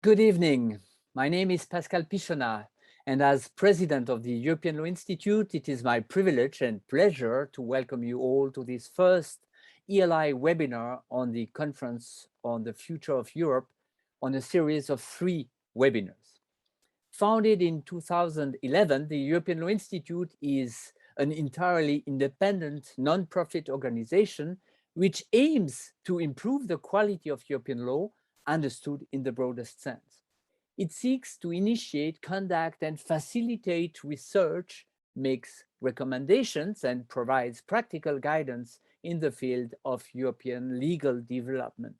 Good evening. My name is Pascal Pichonnat, and as president of the European Law Institute, it is my privilege and pleasure to welcome you all to this first ELI webinar on the Conference on the Future of Europe on a series of 3 webinars. Founded in 2011, the European Law Institute is an entirely independent non-profit organization which aims to improve the quality of European law understood in the broadest sense. It seeks to initiate, conduct, and facilitate research, makes recommendations, and provides practical guidance in the field of European legal development.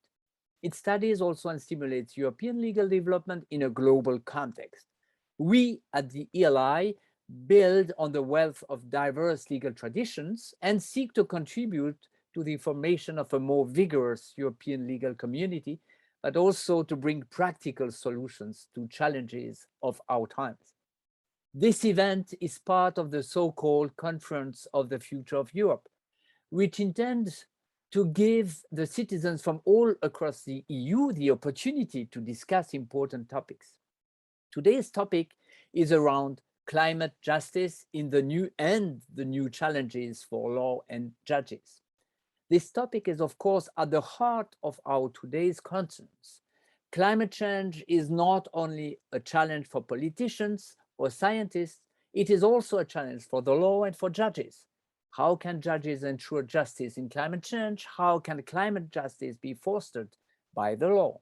It studies also and stimulates European legal development in a global context. We at the ELI build on the wealth of diverse legal traditions and seek to contribute to the formation of a more vigorous European legal community, but also to bring practical solutions to challenges of our times. This event is part of the so-called Conference of the Future of Europe, which intends to give the citizens from all across the EU the opportunity to discuss important topics. Today's topic is around climate justice in the new challenges for law and judges. This topic is, of course, at the heart of our today's concerns. Climate change is not only a challenge for politicians or scientists, it is also a challenge for the law and for judges. How can judges ensure justice in climate change? How can climate justice be fostered by the law?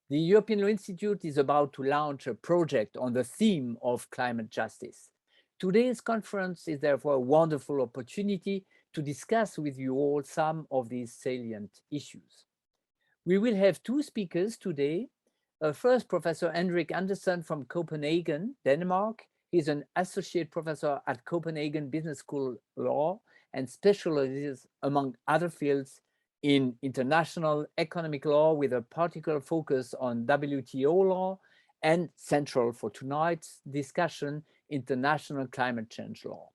The European Law Institute is about to launch a project on the theme of climate justice. Today's conference is therefore a wonderful opportunity to discuss with you all some of these salient issues. We will have 2 speakers today. First, Professor Henrik Andersen from Copenhagen, Denmark. He's an associate professor at Copenhagen Business School Law and specializes, among other fields, in international economic law with a particular focus on WTO law and central for tonight's discussion, international climate change law.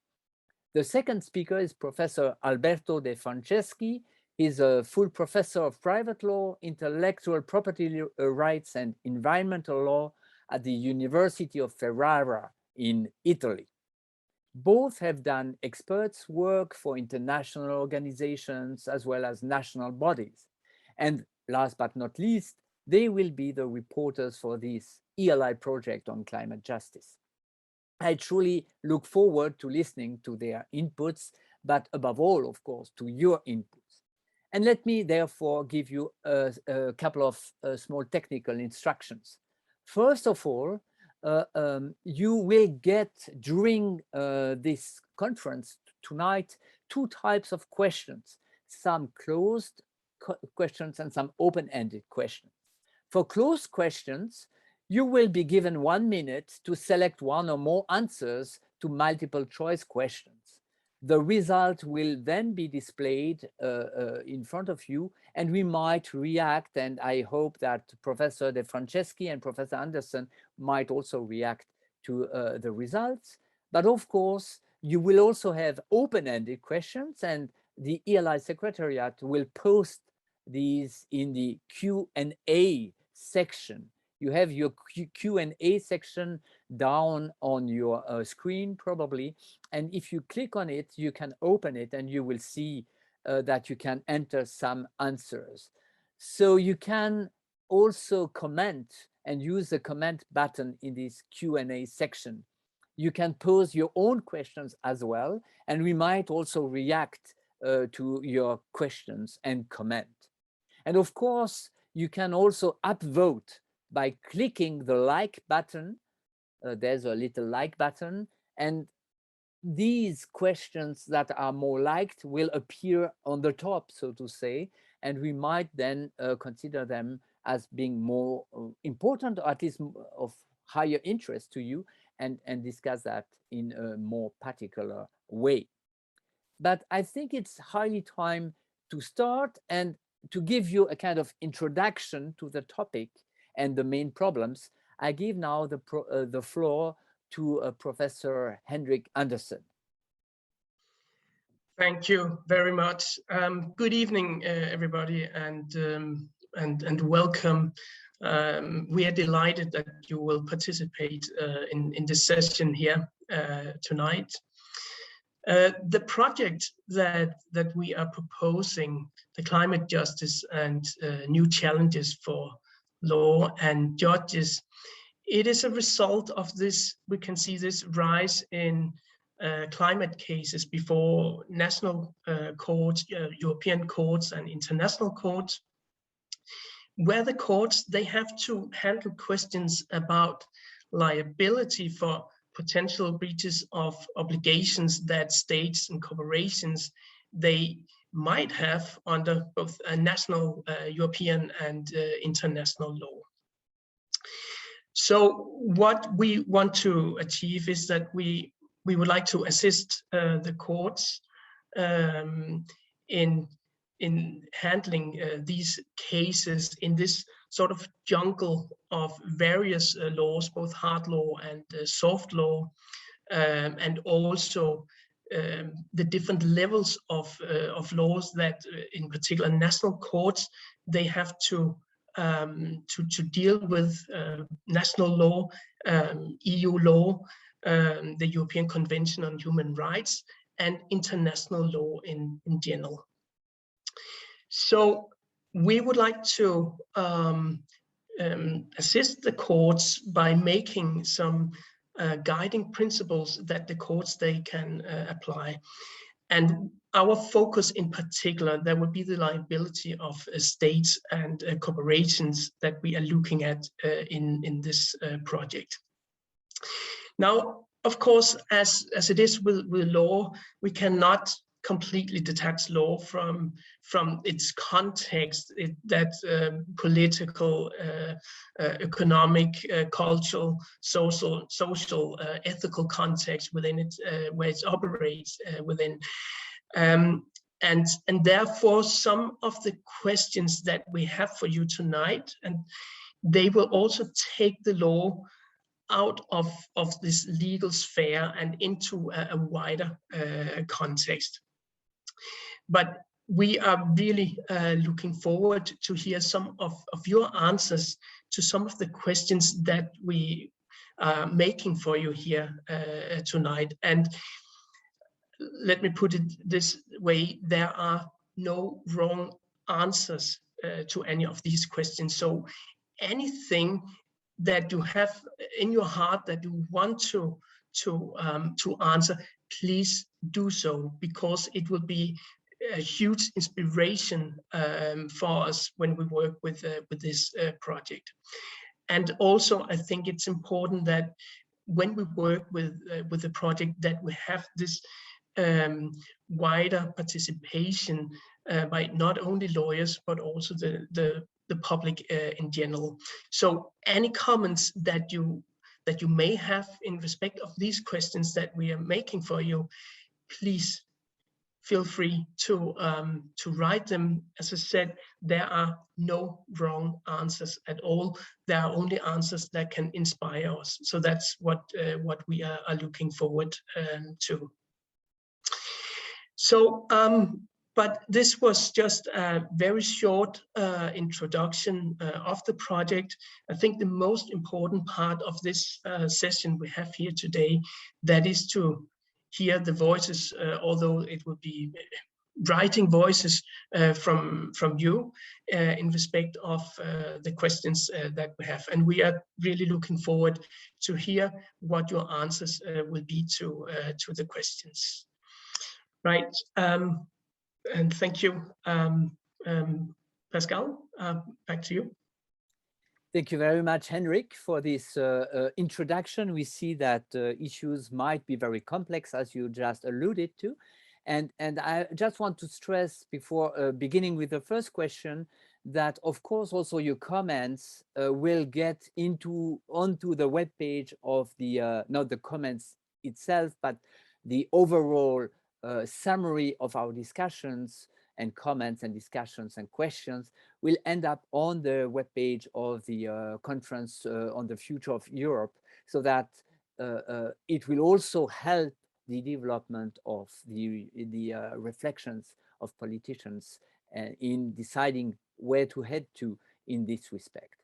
The second speaker is Professor Alberto De Franceschi. He's a full professor of private law, intellectual property rights, and environmental law at the University of Ferrara in Italy. Both have done experts' work for international organizations as well as national bodies. And last but not least, they will be the reporters for this ELI project on climate justice. I truly look forward to listening to their inputs, but above all, of course, to your inputs. And let me therefore give you a couple of small technical instructions. First of all, you will get during this conference tonight 2 types of questions, some closed questions and some open-ended questions. For closed questions, you will be given 1 minute to select 1 or more answers to multiple choice questions. The result will then be displayed in front of you, and we might react, and I hope that Professor De Franceschi and Professor Andersen might also react to the results. But of course, you will also have open-ended questions, and the ELI Secretariat will post these in the Q&A section. You have your Q&A section down on your screen probably, and if you click on it, you can open it and you will see that you can enter some answers. So you can also comment and use the comment button in this Q&A section. You can pose your own questions as well, and we might also react to your questions and comment. And of course, you can also upvote by clicking the like button. There's a little like button, and these questions that are more liked will appear on the top, so to say, and we might then consider them as being more important, or at least of higher interest to you, and discuss that in a more particular way. But I think it's highly time to start and to give you a kind of introduction to the topic and the main problems. I give now the floor to Professor Henrik Andersen. Thank you very much. Good evening, everybody, and welcome. We are delighted that you will participate in this session here tonight. The project that we are proposing, the climate justice and new challenges for law and judges, it is a result of this. We can see this rise in climate cases before national courts, European courts, and international courts, where the courts, they have to handle questions about liability for potential breaches of obligations that states and corporations they might have under both a national, European, and international law. So what we want to achieve is that we would like to assist the courts in handling these cases in this sort of jungle of various laws, both hard law and soft law, and also the different levels of laws that, in particular, national courts, they have to deal with national law, EU law, the European Convention on Human Rights, and international law in general. So we would like to assist the courts by making some guiding principles that the courts they can apply. And our focus in particular, that would be the liability of states and corporations that we are looking at in this project. Now, of course, as it is with law, we cannot completely detach law from its context, that political, economic, cultural, social, ethical context within it, where it operates within. And therefore, some of the questions that we have for you tonight, and they will also take the law out of this legal sphere and into a wider context. But we are really looking forward to hear some of your answers to some of the questions that we are making for you here tonight. And let me put it this way, there are no wrong answers to any of these questions. So anything that you have in your heart that you want to answer, please do so, because it will be a huge inspiration for us when we work with this project. And also, I think it's important that when we work with the project, that we have this wider participation by not only lawyers but also the public in general. So any comments that you may have in respect of these questions that we are making for you, please feel free to write them. As I said, there are no wrong answers at all. There are only answers that can inspire us. So that's what we are looking forward to. So, but this was just a very short introduction of the project. I think the most important part of this session we have here today, that is to hear the voices, although it will be writing voices from you in respect of the questions that we have. And we are really looking forward to hear what your answers will be to the questions. Right, and thank you. Pascal, back to you. Thank you very much, Henrik, for this introduction. We see that issues might be very complex, as you just alluded to. And I just want to stress before beginning with the first question that, of course, also your comments will get onto the webpage of the, not the comments itself, but the overall summary of our discussions and comments and discussions and questions will end up on the webpage of the conference on the future of Europe, so that it will also help the development of the reflections of politicians in deciding where to head to in this respect.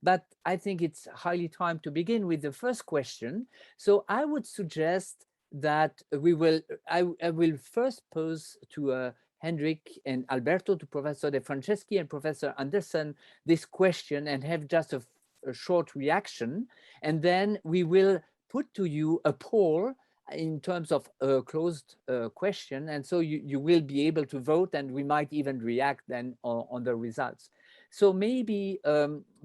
But I think it's highly time to begin with the first question. So I would suggest that I will first pose to Hendrik and Alberto, to Professor De Franceschi and Professor Anderson, this question and have just a short reaction. And then we will put to you a poll in terms of a closed question. And so you will be able to vote, and we might even react then on the results. So maybe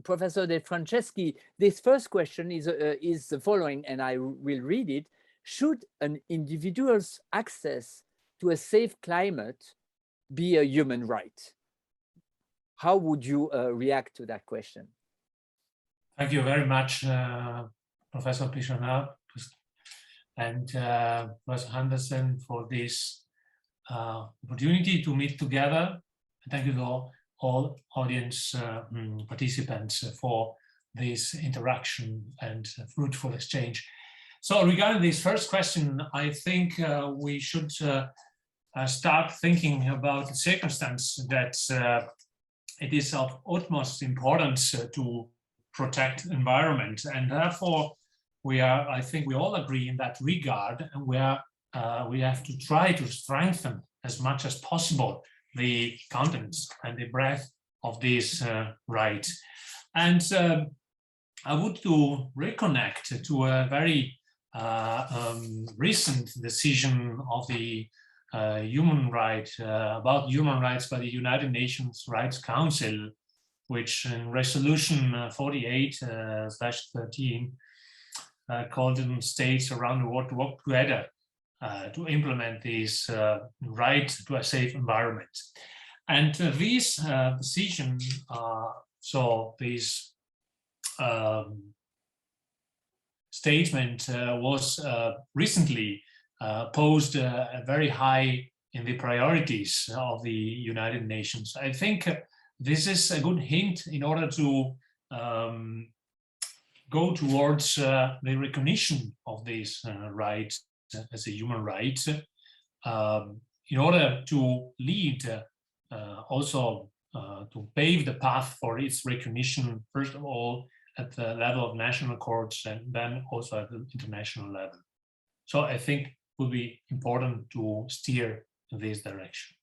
Professor De Franceschi, this first question is the following, and I will read it. Should an individual's access to a safe climate be a human right? How would you react to that question? Thank you very much, Professor Pichonat and Professor Henderson, for this opportunity to meet together. Thank you to all audience participants for this interaction and fruitful exchange. So regarding this first question, I think we should start thinking about the circumstance that it is of utmost importance to protect environment, and therefore I think we all agree in that regard, and we have to try to strengthen as much as possible the contents and the breadth of this right. And I would to reconnect to a very recent decision of the about human rights by the United Nations Rights Council, which in resolution 48/13 called on states around the world to work together to implement this right to a safe environment. And this decision, so this statement was recently posed very high in the priorities of the United Nations. I think this is a good hint in order to go towards the recognition of this right as a human right, in order to lead also to pave the path for its recognition, first of all at the level of national courts and then also at the international level. So I think it will be important to steer in this direction.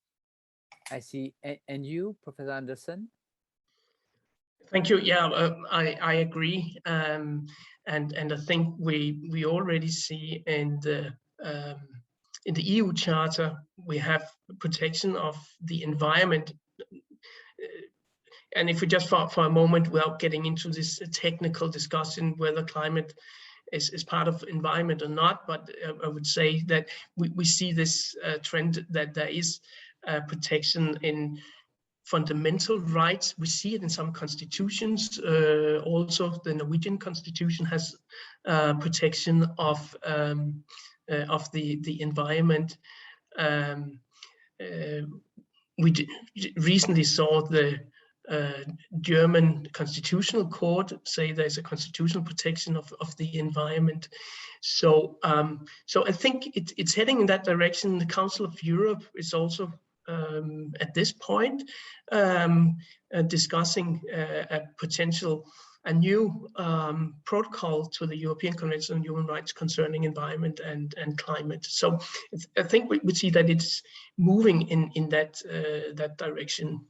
I see. And you, Professor Anderson? Thank you. Yeah, I agree, and I think we already see in the EU Charter we have protection of the environment. And if we just for a moment, without getting into this technical discussion whether climate is part of environment or not, but I would say that we see this trend that there is protection in fundamental rights. We see it in some constitutions. Also, the Norwegian constitution has protection of the environment. We recently saw the German Constitutional Court say there's a constitutional protection of the environment. So I think it's heading in that direction. The Council of Europe is also at this point discussing a new protocol to the European Convention on Human Rights concerning environment and climate. So I think we see that it's moving in that direction.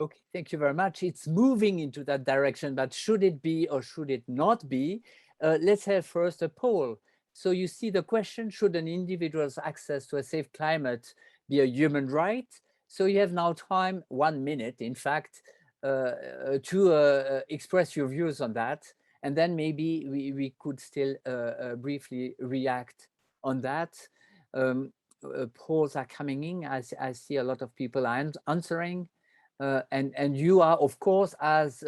Okay, thank you very much. It's moving into that direction, but should it be or should it not be? Let's have first a poll. So you see the question, should an individual's access to a safe climate be a human right? So you have now time, 1 minute, in fact, to express your views on that. And then maybe we could still briefly react on that. Polls are coming in. I see a lot of people are answering. And you are, of course, as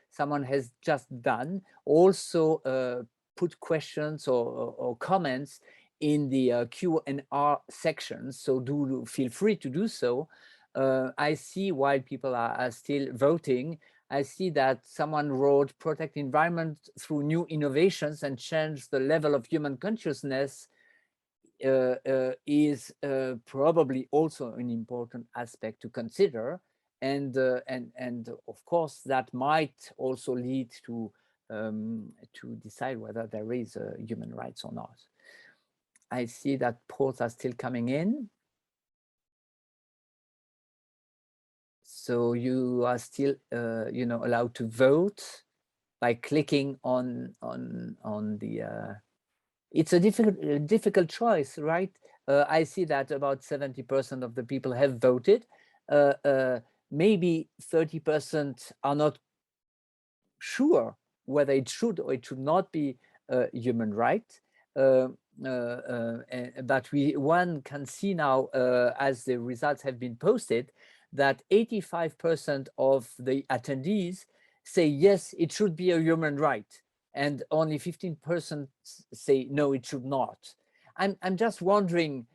someone has just done, also put questions or comments in the Q&R section. So do feel free to do so. I see while people are still voting, I see that someone wrote, protect environment through new innovations and change the level of human consciousness is probably also an important aspect to consider, and of course that might also lead to decide whether there is human rights or not. I see that polls are still coming in. So you are still, allowed to vote by clicking on the. It's a difficult choice, right? I see that about 70% of the people have voted. Maybe 30% are not sure whether it should or it should not be a human right. But one can see now, as the results have been posted, that 85% of the attendees say yes, it should be a human right, and only 15% say no, it should not. I'm just wondering,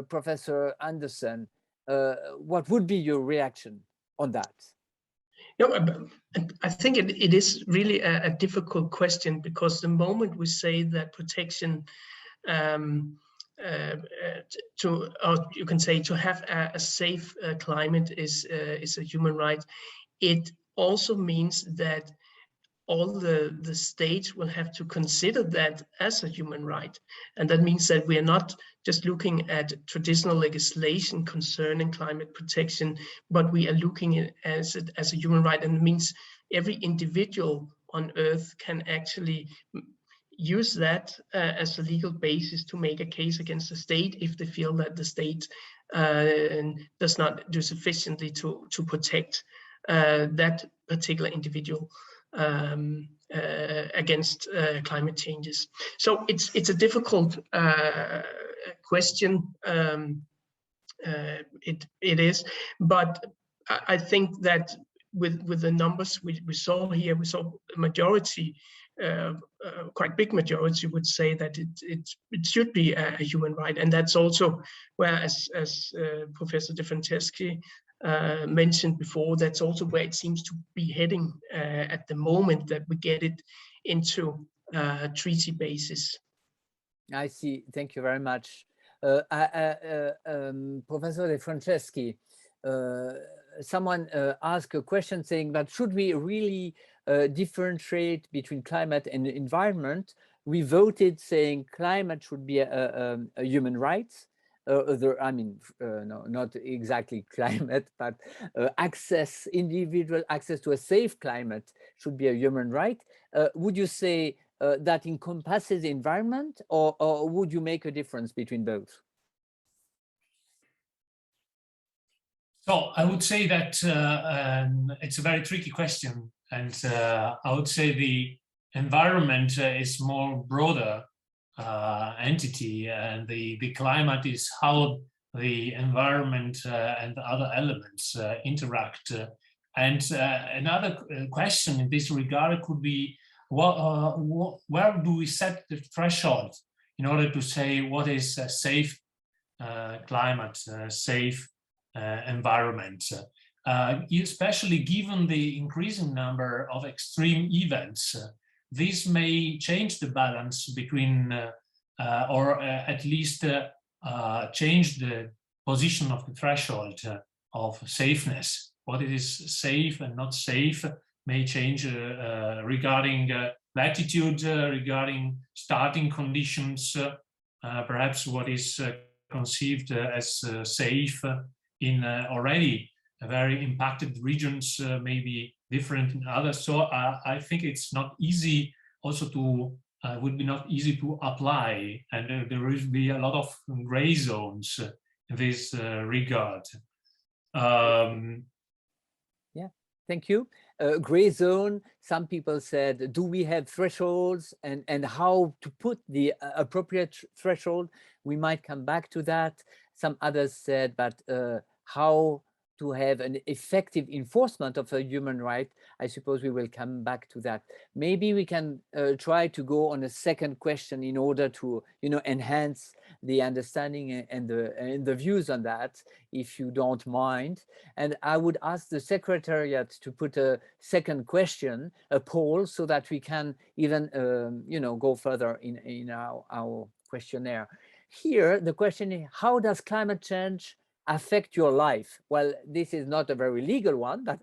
Professor Anderson, what would be your reaction on that? No, I think it is really a difficult question, because the moment we say that protection or you can say to have a safe climate is a human right, it also means that all the states will have to consider that as a human right. And that means that we are not just looking at traditional legislation concerning climate protection, but we are looking at it as a human right. And it means every individual on Earth can actually use that as a legal basis to make a case against the state if they feel that the state does not do sufficiently to protect that particular individual against climate changes. So it's a difficult question. It is, but I think that with the numbers we saw here, we saw a majority, quite big majority, would say that it should be a human right, and that's also where, as Professor De Franceschi mentioned before, that's also where it seems to be heading at the moment, that we get it into treaty basis. I see. Thank you very much. Professor De Franceschi, someone asked a question saying that should we really differentiate between climate and environment? We voted saying climate should be a human right. No, not exactly climate, but individual access to a safe climate should be a human right. Would you say that encompasses the environment, or would you make a difference between both? So I would say that it's a very tricky question, and I would say the environment is more broader entity, and the climate is how the environment and other elements interact. And another question in this regard could be, where do we set the threshold in order to say what is a safe climate, safe environment, especially given the increasing number of extreme events. This may change the balance between, or at least change the position of the threshold of safeness. What is safe and not safe may change regarding latitude, regarding starting conditions, perhaps what is conceived as safe in already very impacted regions may be different in others. So I think it's not easy also to, would be not easy to apply, and there will be a lot of gray zones in this regard. Yeah, thank you. Gray zone, some people said, do we have thresholds, and how to put the appropriate threshold? We might come back to that. Some others said, but how to have an effective enforcement of a human right. I suppose we will come back to that. Maybe we can try to go on a second question in order to, enhance the understanding and the views on that, if you don't mind. And I would ask the Secretariat to put a second question, a poll, so that we can even, go further in our questionnaire. here the question is, how does climate change affect your life? Well, this is not a very legal one, but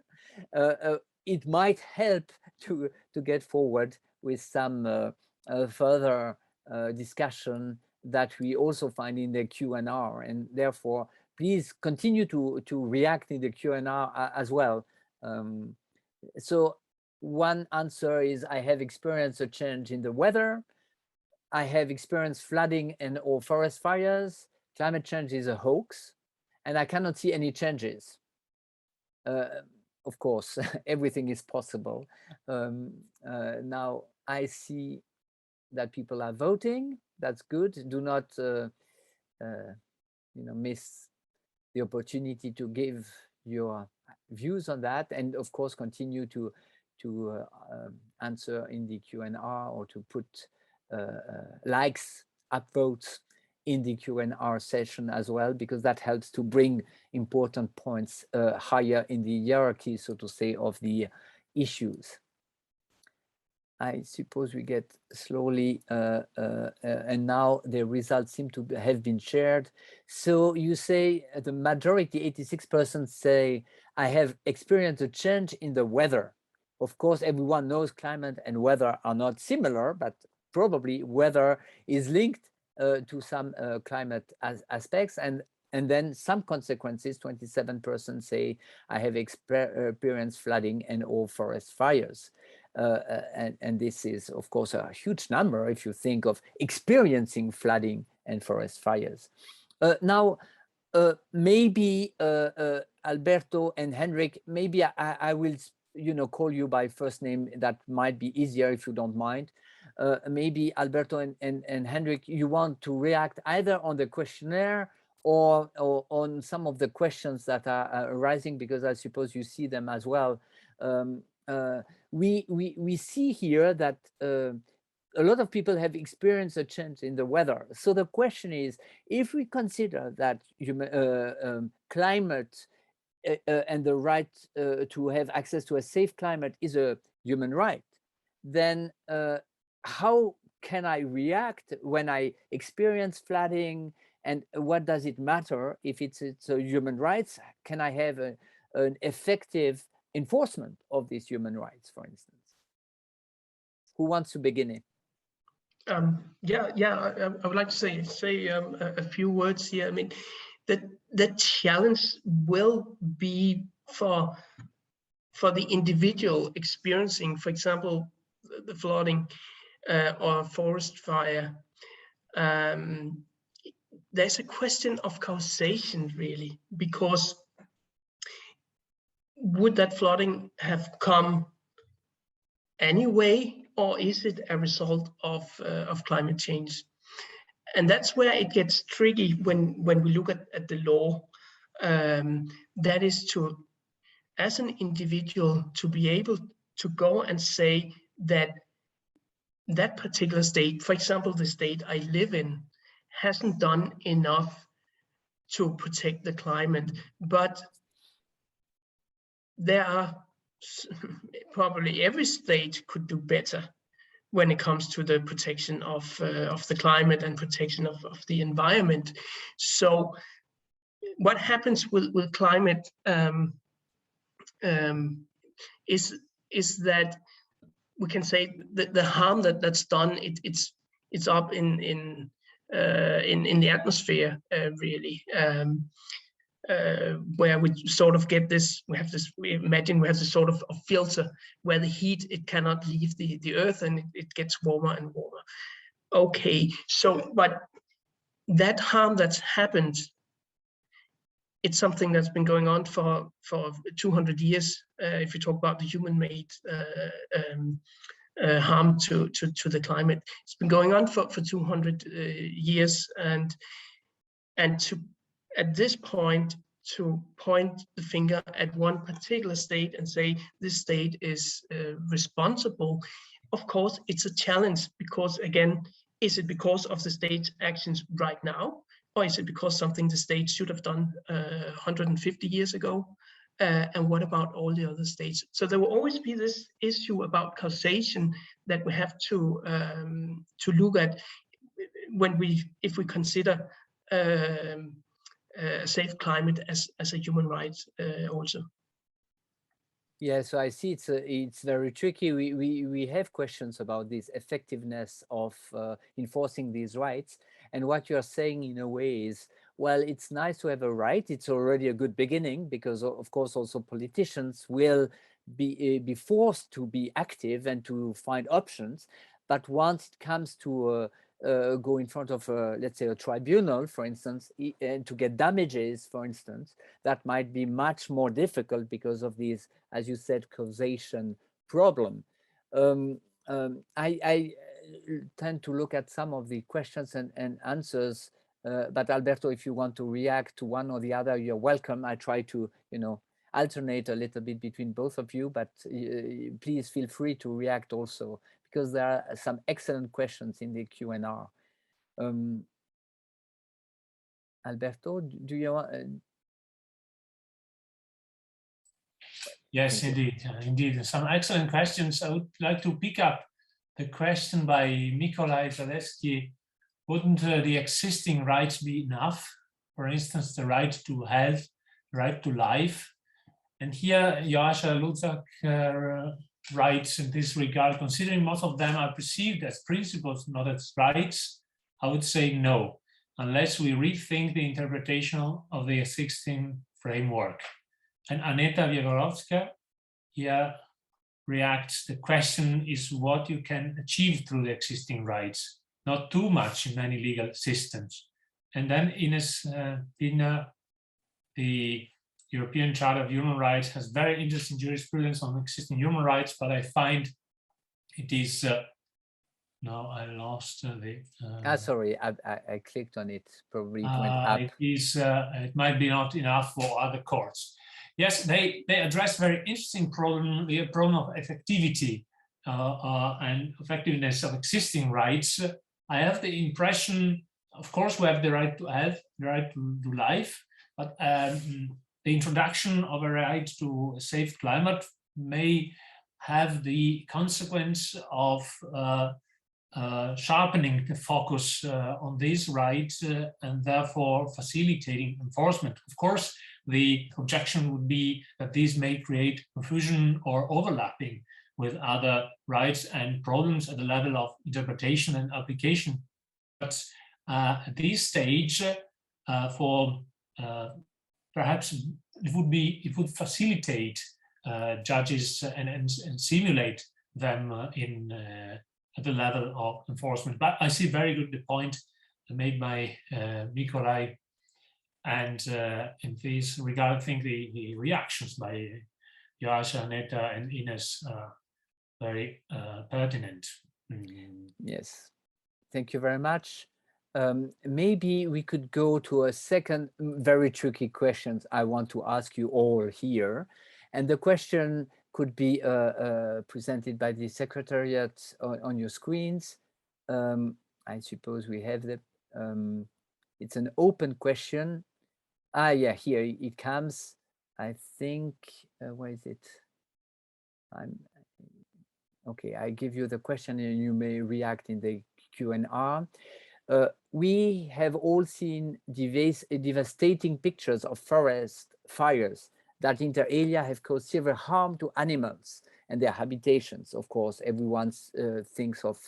it might help to get forward with some further discussion that we also find in the Q&R, and therefore please continue to react in the Q&R as well. So one answer is, I have experienced a change in the weather. I have experienced flooding and or forest fires. Climate change is a hoax, and I cannot see any changes. Of course, everything is possible. Now I see that people are voting. That's good. Do not, miss the opportunity to give your views on that, and of course continue to answer in the Q&R, or to put likes, upvotes in the Q&R session as well, because that helps to bring important points higher in the hierarchy, so to say, of the issues. I suppose we get slowly, and now the results seem to have been shared. So you say the majority, 86% say, I have experienced a change in the weather. Of course, everyone knows climate and weather are not similar, but probably weather is linked to some climate aspects, and then some consequences. 27% say, I have experienced flooding and or forest fires. And this is, of course, a huge number if you think of experiencing flooding and forest fires. Now, maybe Alberto and Henrik, maybe I will, call you by first name. That might be easier if you don't mind. Maybe Alberto and Henrik, you want to react either on the questionnaire or on some of the questions that are arising, because I suppose you see them as well. We see here that a lot of people have experienced a change in the weather. So the question is, if we consider that climate and the right to have access to a safe climate is a human right, then how can I react when I experience flooding, and what does it matter if it's a human rights? Can I have an effective enforcement of these human rights, for instance? Who wants to begin it? I would like to say a few words here. I mean, the challenge will be for the individual experiencing, for example, the flooding or forest fire. There's a question of causation, really, because would that flooding have come anyway, or is it a result of climate change? And that's where it gets tricky when we look at the law. That is to, as an individual, to be able to go and say that that particular state, for example, the state I live in, hasn't done enough to protect the climate, but there are probably every state could do better when it comes to the protection of the climate and protection of the environment. So what happens with climate is that we can say that the harm that's done, it's up in the atmosphere, really. Where we sort of get this, we have this sort of filter where the heat, it cannot leave the earth, and it gets warmer and warmer. Okay, so, but that harm that's happened, it's something that's been going on for 200 years. If you talk about the human-made harm to the climate, it's been going on for 200 years, and to at this point, to point the finger at one particular state and say this state is responsible, of course, it's a challenge, because again, is it because of the state's actions right now, or is it because something the state should have done 150 years ago? And what about all the other states? So there will always be this issue about causation that we have to look at. if we consider a safe climate as a human right also. Yeah, so I see it's very tricky. We have questions about this effectiveness of enforcing these rights. And what you're saying in a way is, well, it's nice to have a right. It's already a good beginning because, of course, also politicians will be forced to be active and to find options. But once it comes to go in front of, let's say, a tribunal, for instance, and to get damages, for instance, that might be much more difficult because of these, as you said, causation problem. I tend to look at some of the questions and answers, but Alberto, if you want to react to one or the other, you're welcome. I try to, alternate a little bit between both of you, but please feel free to react also, because there are some excellent questions in the Q&R. Alberto, do you want? Yes, indeed, indeed. Some excellent questions. I would like to pick up the question by Nikolai Zalewski. Wouldn't the existing rights be enough? For instance, the right to health, the right to life. And here, Joascha Luzak writes in this regard, considering most of them are perceived as principles, not as rights, I would say no, unless we rethink the interpretation of the existing framework. And Aneta Viegorovska here reacts, the question is what you can achieve through the existing rights, not too much in many legal systems. And then Ines Dina, the European Charter of Human Rights, has very interesting jurisprudence on existing human rights, but I find it is, no, I lost the... sorry, I clicked on it, probably it went up. It might be not enough for other courts. Yes, they address very interesting problem, the problem of effectivity and effectiveness of existing rights. I have the impression, of course, we have the right to health, the right to life, but the introduction of a right to a safe climate may have the consequence of sharpening the focus on these rights and therefore facilitating enforcement. Of course, the objection would be that these may create confusion or overlapping with other rights and problems at the level of interpretation and application. But at this stage, perhaps it would facilitate judges and simulate them at the level of enforcement. But I see very good the point made by Nikolai, and in this regard, I think the reactions by Joascha, Aneta, and Ines are very pertinent. Yes, thank you very much. Maybe we could go to a second very tricky question I want to ask you all here. And the question could be presented by the Secretariat on your screens. I suppose we have the, it's an open question. Yeah, here it comes. I think, where is it? Okay, I give you the question and you may react in the Q&R. We have all seen devastating pictures of forest fires that inter alia have caused severe harm to animals and their habitations. Of course, everyone thinks of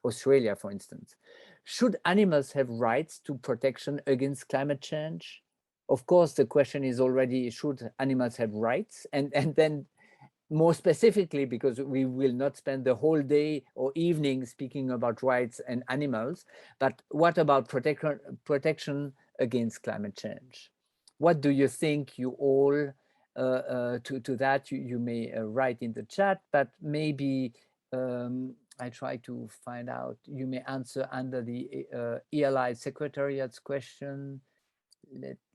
Australia, for instance. Should animals have rights to protection against climate change? Of course, the question is already, should animals have rights? And then more specifically, because we will not spend the whole day or evening speaking about rights and animals, but what about protection against climate change? What do you think, you all, to that? You may write in the chat, but maybe I try to find out, you may answer under the ELI Secretariat's question.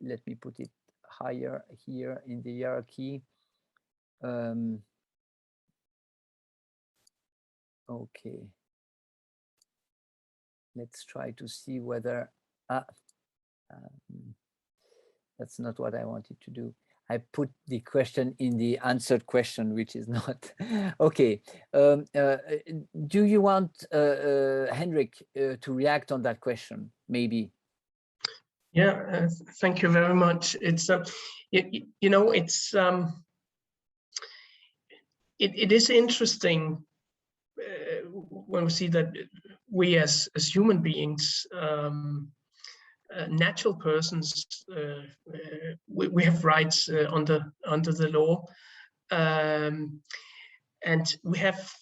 Let me put it higher here in the hierarchy. Okay, let's try to see whether that's not what I wanted to do. I put the question in the answered question, which is not. Okay. Do you want Henrik to react on that question? Maybe. Yeah, thank you very much. It's you know, it's it is interesting when we see that we as human beings, natural persons, we have rights under the law, and we have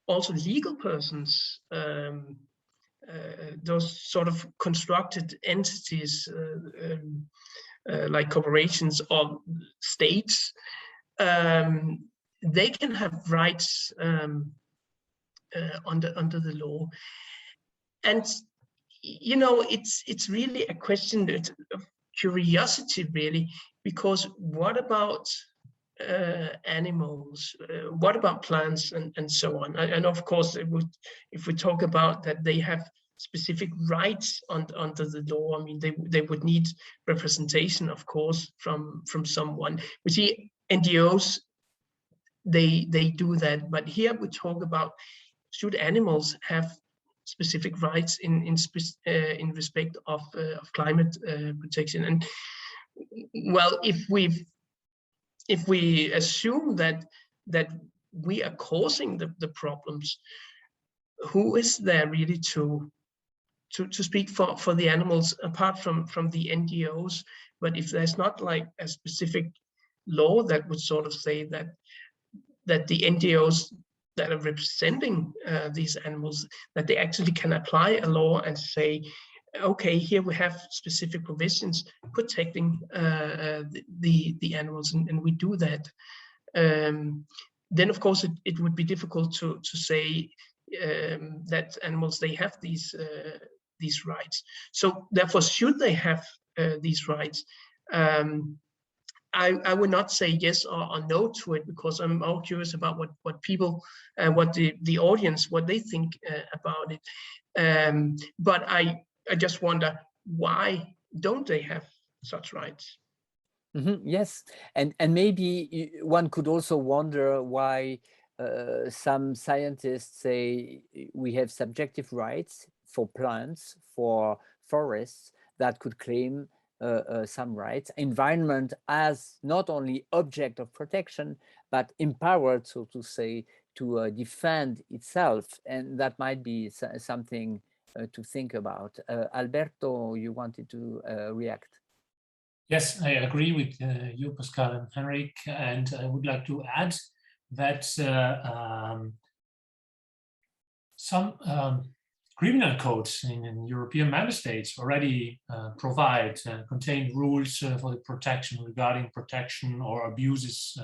also legal persons, those sort of constructed entities like corporations or states. They can have rights under the law, and you know, it's really a question of curiosity, really, because what about animals? What about plants and so on? And of course, if we talk about that, they have specific rights under the law. I mean, they would need representation, of course, from someone. We see NGOs, they do that, but here we talk about, should animals have specific rights in respect of climate protection? And well, if we assume that we are causing the problems, who is there really to speak for the animals apart from the NGOs? But if there's not like a specific law that would sort of say that the NGOs that are representing these animals, that they actually can apply a law and say, okay, here we have specific provisions protecting the animals, and we do that, then of course it would be difficult to say that animals, they have these rights. So therefore, should they have these rights? I would not say yes or no to it, because I'm more curious about what people, what the audience, what they think about it. But I just wonder, why don't they have such rights? Yes, and maybe one could also wonder why some scientists say we have subjective rights for plants, for forests, that could claim some rights. Environment as not only object of protection, but empowered, so to say, to defend itself. And that might be something to think about. Alberto, you wanted to react. Yes, I agree with you, Pascal and Henrik, and I would like to add that some criminal codes in European member states already provide contain rules for the protection, regarding protection or abuses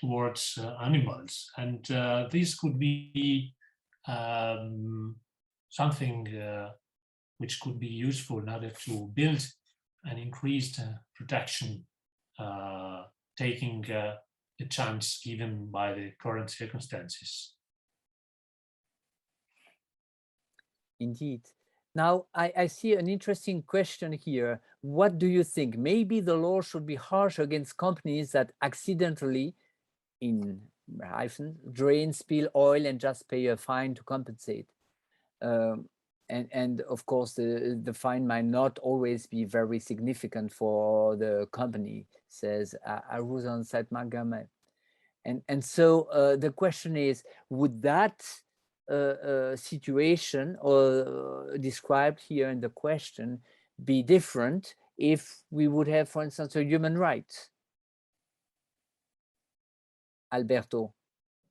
towards animals, and this could be something which could be useful in order to build an increased protection, taking the chance given by the current circumstances. Indeed. Now, I see an interesting question here. What do you think? Maybe the law should be harsh against companies that accidentally, in hyphen, drain, spill oil and just pay a fine to compensate. And of course, the fine might not always be very significant for the company, says Aruzan Saitmagame. And so the question is, would that situation described here in the question be different if we would have, for instance, a human right? Alberto,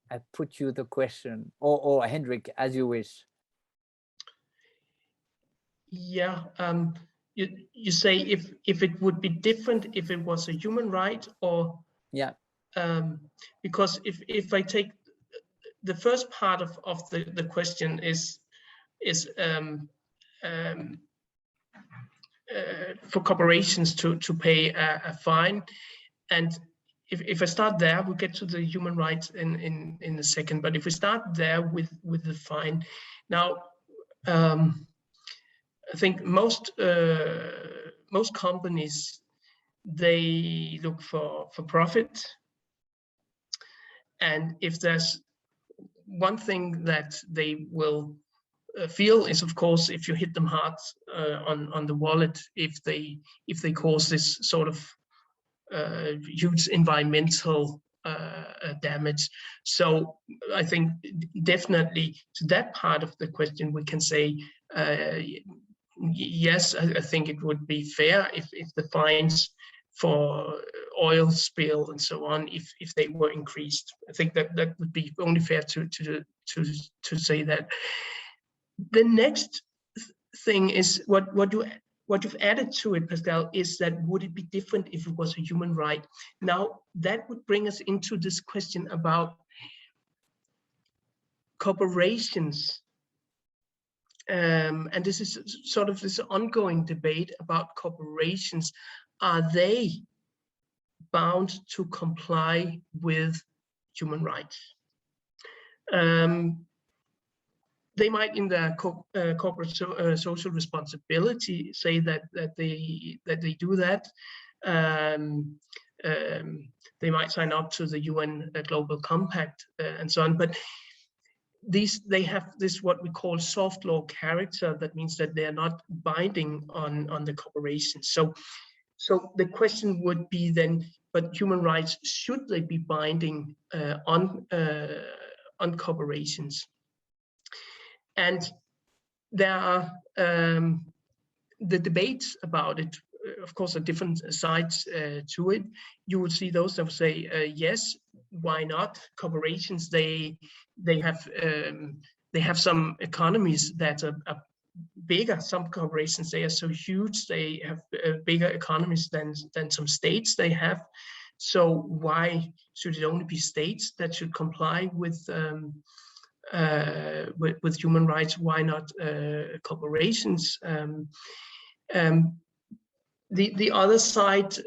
I put you the question, or Henrik, as you wish. Yeah, you say if it would be different if it was a human right, or yeah, because if I take the first part of the question is for corporations to pay a fine, and if I start there, we'll get to the human rights in a second. But if we start there with the fine, now I think most companies, they look for profit. And if there's one thing that they will feel is, of course, if you hit them hard on the wallet, if they cause this sort of huge environmental damage. So I think definitely to that part of the question, we can say, yes, I think it would be fair if the fines for oil spill and so on, if they were increased. I think that would be only fair to say that. The next thing is what you've added to it, Pascal, is that would it be different if it was a human right? Now, that would bring us into this question about corporations. And this is sort of this ongoing debate about corporations. Are they bound to comply with human rights? They might, in their corporate social responsibility, say that they do that. They might sign up to the UN Global Compact and so on, but they have this what we call soft law character. That means that they are not binding on the corporation. So the question would be then, but human rights, should they be binding on corporations? And there are the debates about it, of course, are different sides to it. You would see those that would say, yes, why not? Corporations, they have some economies that are bigger. Some corporations, they are so huge, they have bigger economies than some states they have. So why should it only be states that should comply with human rights? Why not corporations? The other side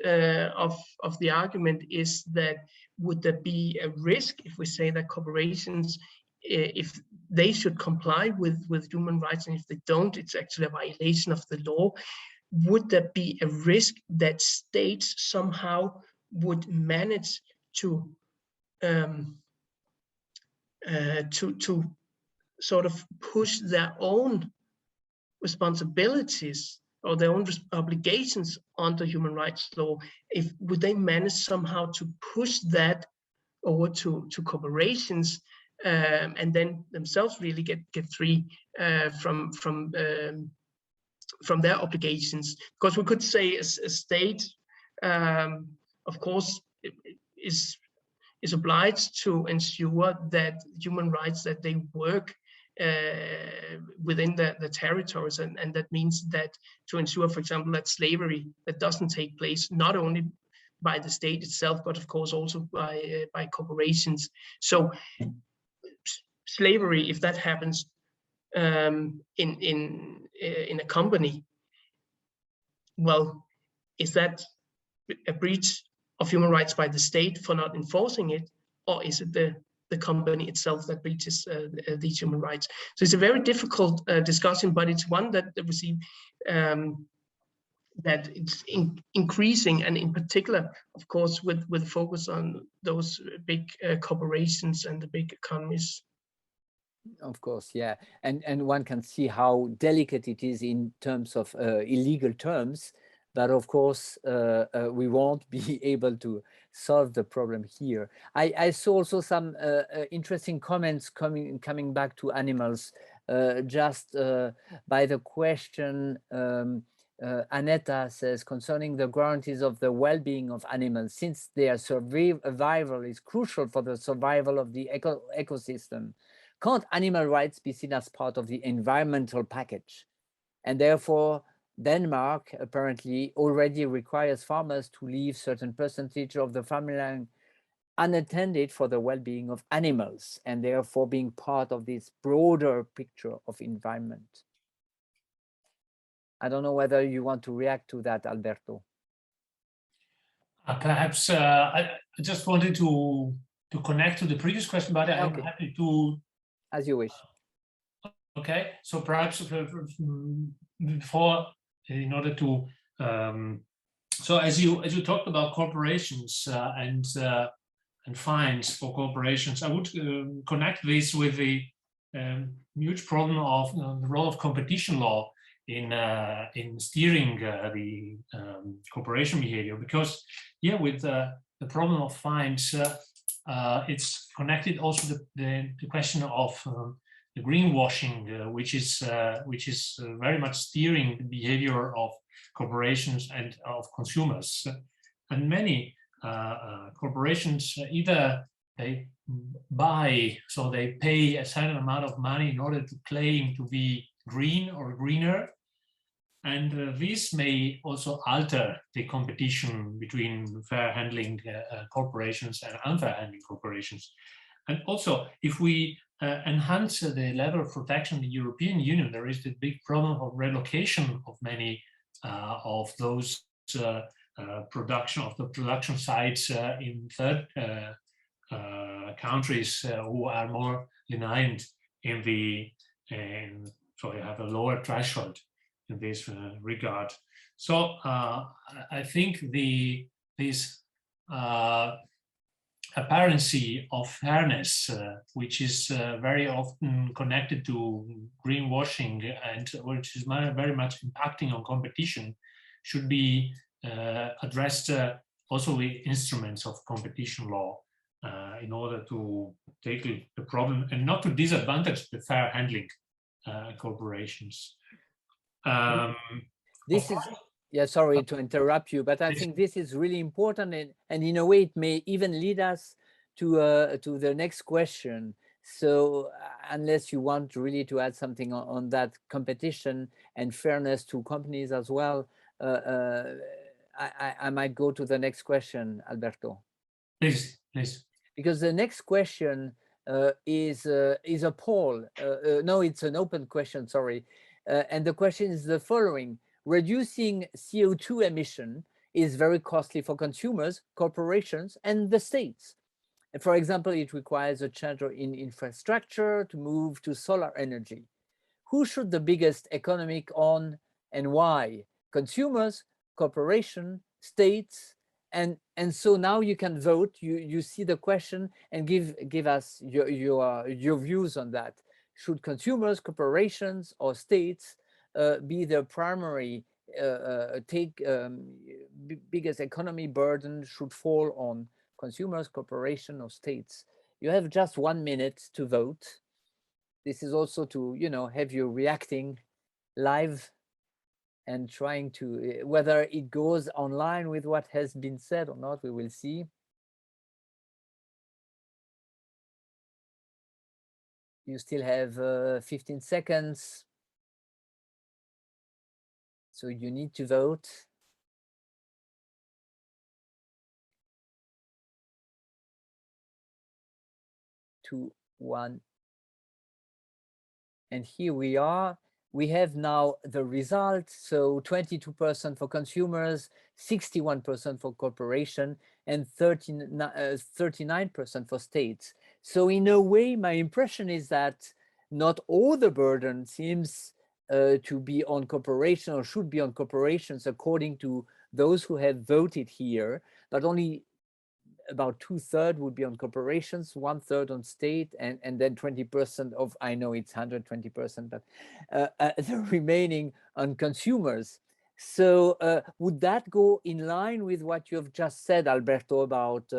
of the argument is that would there be a risk if we say that corporations, if they should comply with human rights, and if they don't, it's actually a violation of the law? Would there be a risk that states somehow would manage to sort of push their own responsibilities or their own obligations under human rights law? Would they manage somehow to push that over to corporations, and then themselves really get free from their obligations? Because we could say a state, of course, is obliged to ensure that human rights, that they work within the territories, and that means that to ensure, for example, that slavery that doesn't take place not only by the state itself, but of course also by corporations. So slavery, if that happens in a company, well, is that a breach of human rights by the state for not enforcing it, or is it the company itself that breaches these human rights? So it's a very difficult discussion, but it's one that we see that it's increasing, and in particular, of course, with focus on those big corporations and the big economies. Of course, yeah, and one can see how delicate it is in terms of illegal terms, but of course we won't be able to solve the problem here. I saw also some interesting comments coming back to animals, just by the question. Aneta says, concerning the guarantees of the well-being of animals, since their survival is crucial for the survival of the ecosystem, can't animal rights be seen as part of the environmental package? And therefore, Denmark apparently already requires farmers to leave certain percentage of the farmland unattended for the well-being of animals, and therefore being part of this broader picture of environment. I don't know whether you want to react to that, Alberto. Perhaps I just wanted to connect to the previous question, but I'm happy to. As you wish. Okay, so perhaps before, in order to So as you talked about corporations and fines for corporations, I would connect this with the huge problem of the role of competition law in steering the corporation behavior, because with the problem of fines, it's connected also to the question of the greenwashing, which is very much steering the behavior of corporations and of consumers. And many corporations either they buy, so they pay a certain amount of money in order to claim to be green or greener, and this may also alter the competition between fair handling corporations and unfair handling corporations. And also, if we enhance the level of protection in the European Union, there is the big problem of relocation of many of those production sites in third countries who are more lenient so you have a lower threshold in this regard. So I think this apparency of fairness, which is very often connected to greenwashing and which is very much impacting on competition, should be addressed also with instruments of competition law in order to tackle the problem and not to disadvantage the fair handling corporations. This is, yeah, sorry to interrupt you, but I think this is really important, and in a way it may even lead us to the next question. So unless you want really to add something on that competition and fairness to companies as well, I might go to the next question, Alberto. Please. Because the next question is a poll. No, it's an open question, sorry. And the question is the following: reducing CO2 emission is very costly for consumers, corporations, and the states. And for example, it requires a change in infrastructure to move to solar energy. Who should the biggest economic on and why? Consumers, corporation, states, and so now you can vote. You see the question and give us your views on that. Should consumers, corporations, or states be the primary biggest economy burden should fall on consumers, corporation, or states? You have just 1 minute to vote. This is also to have you reacting live and trying to, whether it goes online with what has been said or not, we will see. You still have 15 seconds. So you need to vote. 2, 1. And here we are. We have now the result. So 22% for consumers, 61% for corporation, and 39% for states. So in a way, my impression is that not all the burden seems to be on corporations or should be on corporations according to those who have voted here, but only about 2/3 would be on corporations, 1/3 on state, and then 20% of, I know it's 120%, but the remaining on consumers. So would that go in line with what you have just said, Alberto, about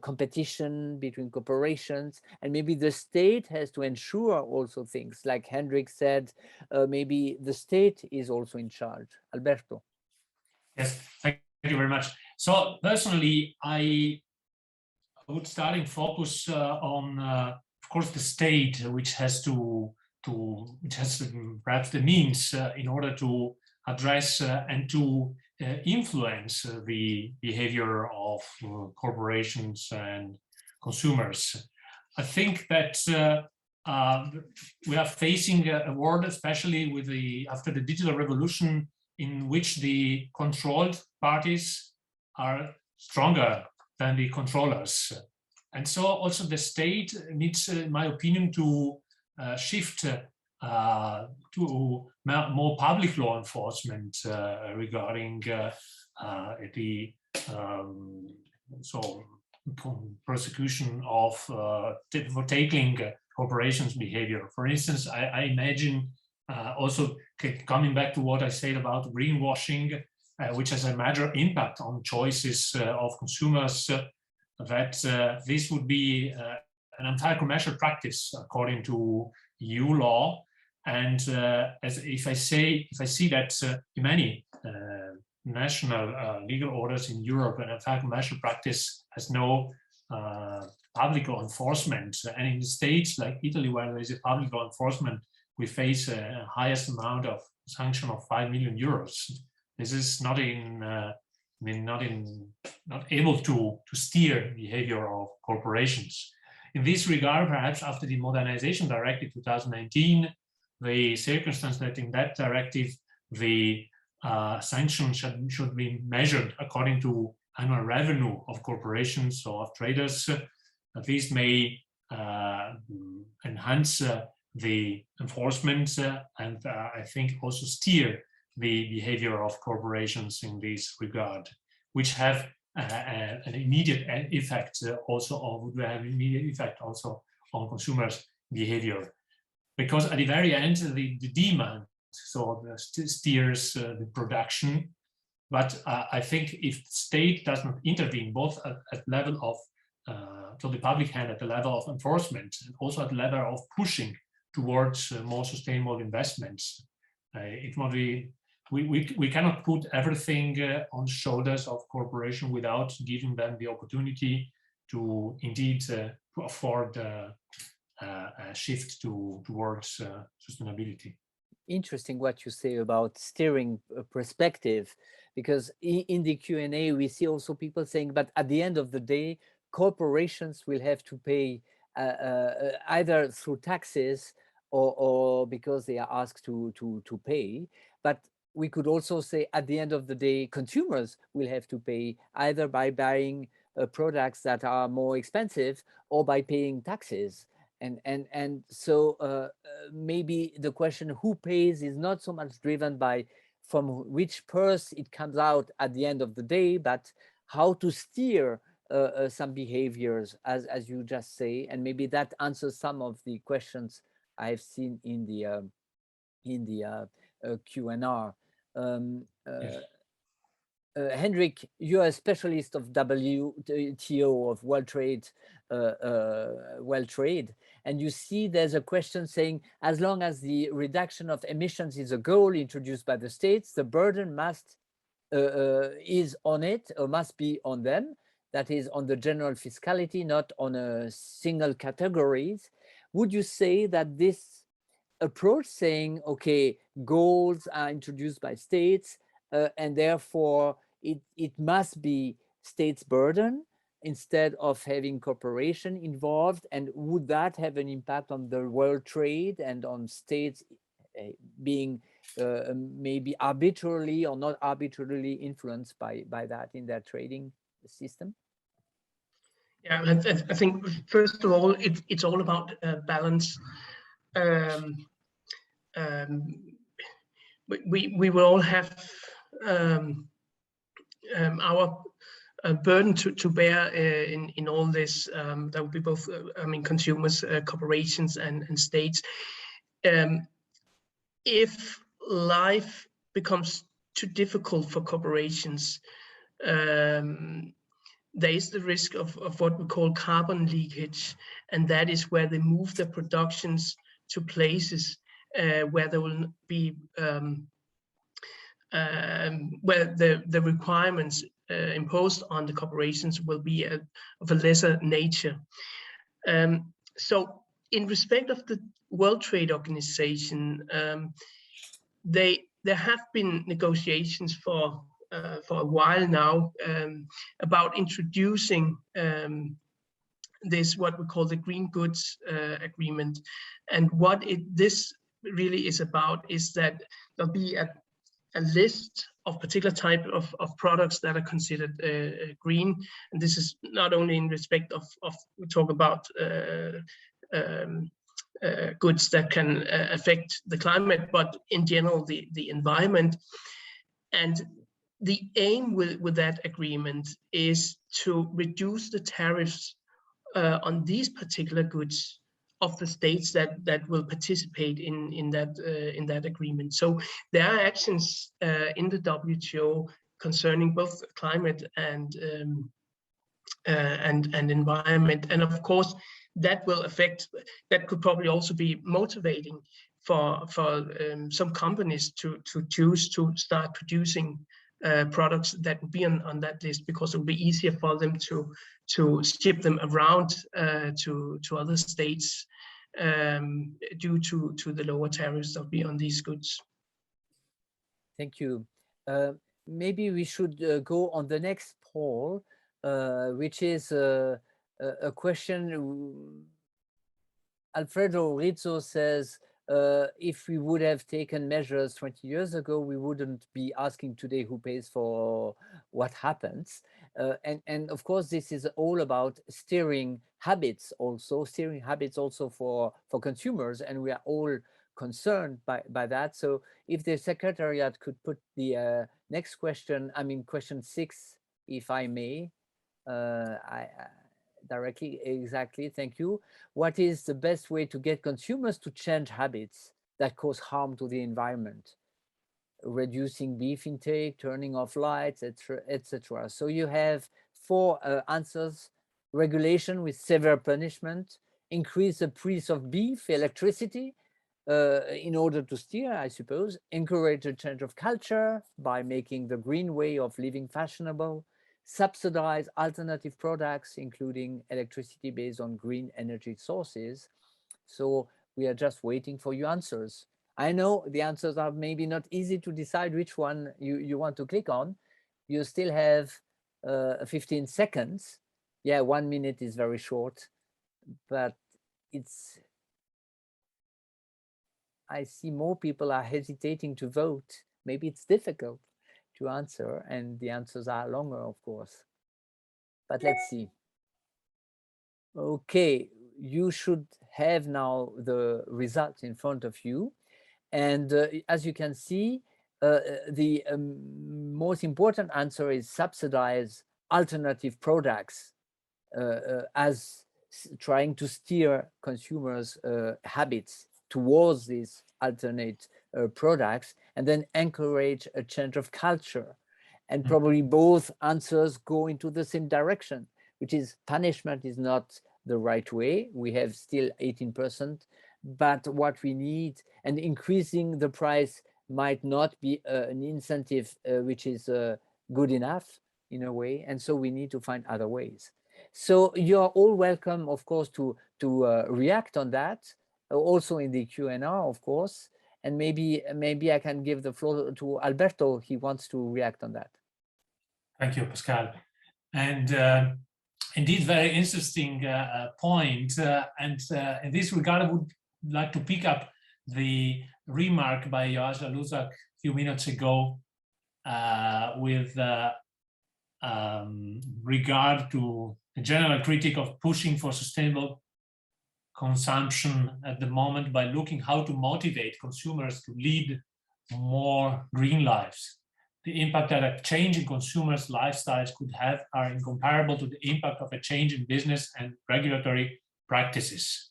competition between corporations, and maybe the state has to ensure also things like Hendrik said, maybe the state is also in charge. Alberto. Yes, thank you very much. So personally, I would focus on, of course, the state, which has perhaps the means in order to address and to influence the behavior of corporations and consumers. I think that we are facing a world, especially with after the digital revolution, in which the controlled parties are stronger than the controllers. And so also the state needs, in my opinion, to shift to more public law enforcement regarding the prosecution of for tackling corporations' behavior. For instance, I imagine also coming back to what I said about greenwashing, which has a major impact on choices of consumers, that this would be an anti-commercial practice according to EU law. And as if I see that in many national legal orders in Europe, an anti-commercial practice has no public law enforcement. And in states like Italy, where there is a public law enforcement, we face a highest amount of sanction of 5 million euros. This is not able to steer behavior of corporations. In this regard, perhaps after the Modernization Directive 2019, the circumstance that in that directive the sanctions should be measured according to annual revenue of corporations or of traders. These may enhance the enforcement and I think also steer the behavior of corporations in this regard, which have an immediate effect also, or would have an immediate effect also on consumers' behavior. Because at the very end, the demand steers the production. But I think if the state does not intervene, both at level of to the public hand, at the level of enforcement, and also at the level of pushing towards more sustainable investments, it will be. We cannot put everything on shoulders of corporation without giving them the opportunity to indeed to afford a shift towards sustainability. Interesting what you say about steering perspective, because in the Q&A we see also people saying, but at the end of the day, corporations will have to pay either through taxes or because they are asked to pay. But we could also say at the end of the day, consumers will have to pay either by buying products that are more expensive or by paying taxes. And so maybe the question who pays is not so much driven by from which purse it comes out at the end of the day, but how to steer some behaviors, as you just say. And maybe that answers some of the questions I've seen in the Q&R. Yes. Hendrik, you're a specialist of WTO, of World Trade, and you see there's a question saying, as long as the reduction of emissions is a goal introduced by the states, the burden is on it, or must be on them. That is on the general fiscality, not on a single categories. Would you say that this approach saying, okay, goals are introduced by states, and therefore it must be states' burden instead of having corporation involved, and would that have an impact on the world trade and on states being maybe arbitrarily or not arbitrarily influenced by that in their trading system? Yeah, I think first of all, it's all about balance. We will all have our burden to bear in all this. That would be both, I mean, consumers, corporations, and states. If life becomes too difficult for corporations, there is the risk of what we call carbon leakage, and that is where they move their productions to places where there will be where the requirements imposed on the corporations will be of a lesser nature. So in respect of the World Trade Organization, there have been negotiations for a while now about introducing this, what we call the Green Goods Agreement. And what this really is about is that there'll be a list of particular type of products that are considered green. And this is not only in respect of we talk about goods that can affect the climate, but in general the environment. And the aim with that agreement is to reduce the tariffs on these particular goods of the states that will participate in that agreement. So there are actions in the WTO concerning both climate and environment, and of course that will affect. That could probably also be motivating for some companies to choose to start producing products that would be on that list, because it will be easier for them to ship them around to other states due to the lower tariffs that will be on these goods. Thank you. Maybe we should go on the next poll, which is a question. Alfredo Rizzo says, if we would have taken measures 20 years ago, we wouldn't be asking today who pays for what happens. And of course, this is all about steering habits also for consumers, and we are all concerned by that. So if the Secretariat could put the next question, I mean, question 6, if I may, directly, exactly, thank you. What is the best way to get consumers to change habits that cause harm to the environment? Reducing beef intake, turning off lights, etc. So you have 4 answers: regulation with severe punishment, increase the price of beef, electricity, in order to steer, I suppose, encourage a change of culture by making the green way of living fashionable, subsidize alternative products, including electricity based on green energy sources. So we are just waiting for your answers. I know the answers are maybe not easy to decide which one you want to click on. You still have 15 seconds. Yeah, 1 minute is very short, but I see more people are hesitating to vote. Maybe it's difficult to answer, and the answers are longer, of course. But let's see. Okay, you should have now the results in front of you. And as you can see, the most important answer is subsidize alternative products as trying to steer consumers' habits towards these alternate products, and then encourage a change of culture. And probably both answers go into the same direction, which is punishment is not the right way. We have still 18%, but what we need, and increasing the price might not be an incentive which is good enough in a way, and so we need to find other ways. So you're all welcome, of course, to react on that, also in the Q&A, of course. And maybe I can give the floor to Alberto. He wants to react on that. Thank you, Pascal. And indeed, very interesting point. And in this regard, I would like to pick up the remark by Joasha Luzak a few minutes ago with regard to a general critique of pushing for sustainable consumption at the moment by looking how to motivate consumers to lead more green lives. The impact that a change in consumers' lifestyles could have are incomparable to the impact of a change in business and regulatory practices.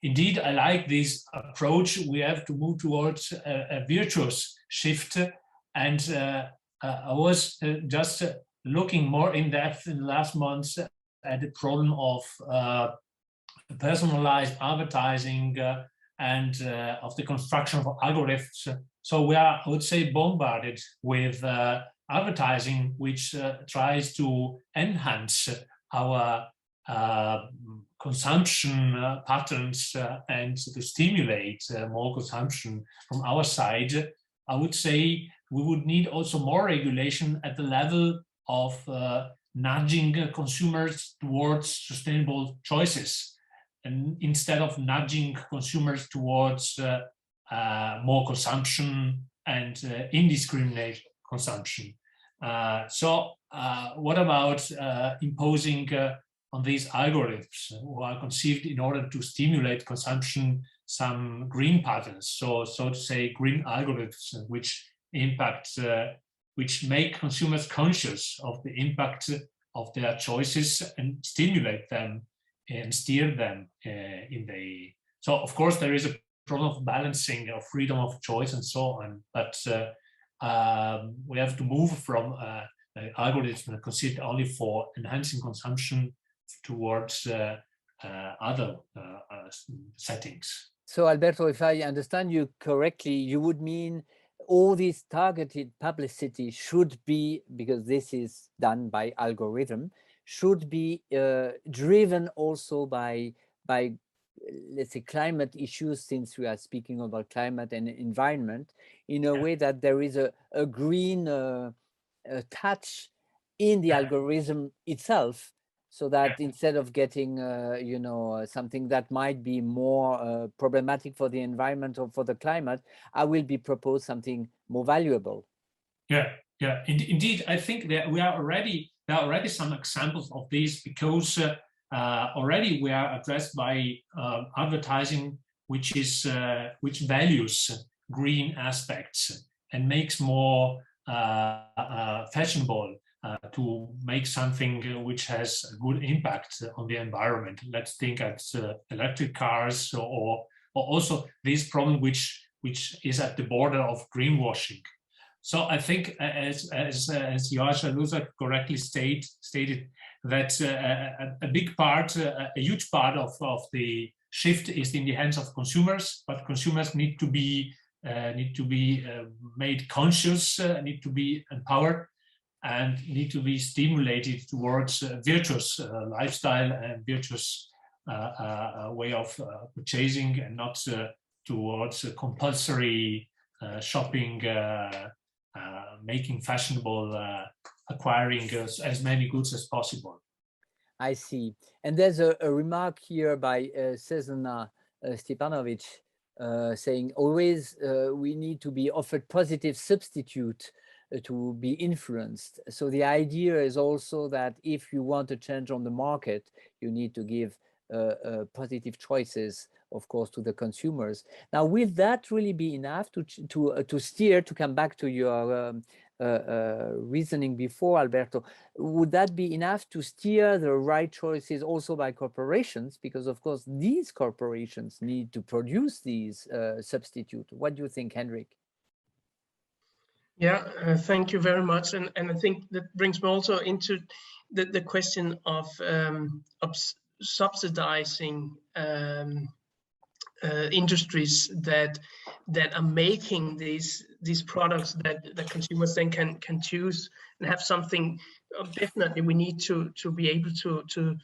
Indeed, I like this approach. We have to move towards a virtuous shift. And I was just looking more in depth in the last months at the problem of personalized advertising and of the construction of algorithms. So we are, I would say, bombarded with advertising which tries to enhance our consumption patterns and to stimulate more consumption from our side. I would say we would need also more regulation at the level of nudging consumers towards sustainable choices, and instead of nudging consumers towards more consumption and indiscriminate consumption. So what about imposing on these algorithms who are conceived in order to stimulate consumption some green patterns, so to say green algorithms which impact which make consumers conscious of the impact of their choices and stimulate them and steer them in the. So of course there is a problem of balancing of freedom of choice and so on, but we have to move from algorithms considered only for enhancing consumption towards other settings. So Alberto, if I understand you correctly, you would mean all this targeted publicity should be, because this is done by algorithm, should be driven also by let's say climate issues, since we are speaking about climate and environment, in a way that there is a green touch in the algorithm itself, so that instead of getting you know, something that might be more problematic for the environment or for the climate, I will be proposed something more valuable. Indeed, I think that there are already some examples of this, because already we are addressed by advertising which values green aspects and makes more fashionable to make something which has a good impact on the environment. Let's think at electric cars, or also this problem which is at the border of greenwashing. So I think, as Joascha Lusak correctly stated, that a big part, a huge part of the shift is in the hands of consumers, but consumers need to be made conscious, need to be empowered, and need to be stimulated towards virtuous lifestyle and virtuous way of purchasing, and not towards compulsory shopping, making fashionable, acquiring as many goods as possible. I see. And there's a remark here by Cezana Stepanovic saying always we need to be offered positive substitute to be influenced. So the idea is also that if you want to change on the market, you need to give positive choices, of course, to the consumers. Now, will that really be enough to steer, to come back to your reasoning before, Alberto, would that be enough to steer the right choices also by corporations? Because of course, these corporations need to produce these substitutes. What do you think, Henrik? Yeah, thank you very much. And I think that brings me also into the question of subsidizing industries that are making these products that consumers then can choose and have something. Definitely, we need to be able to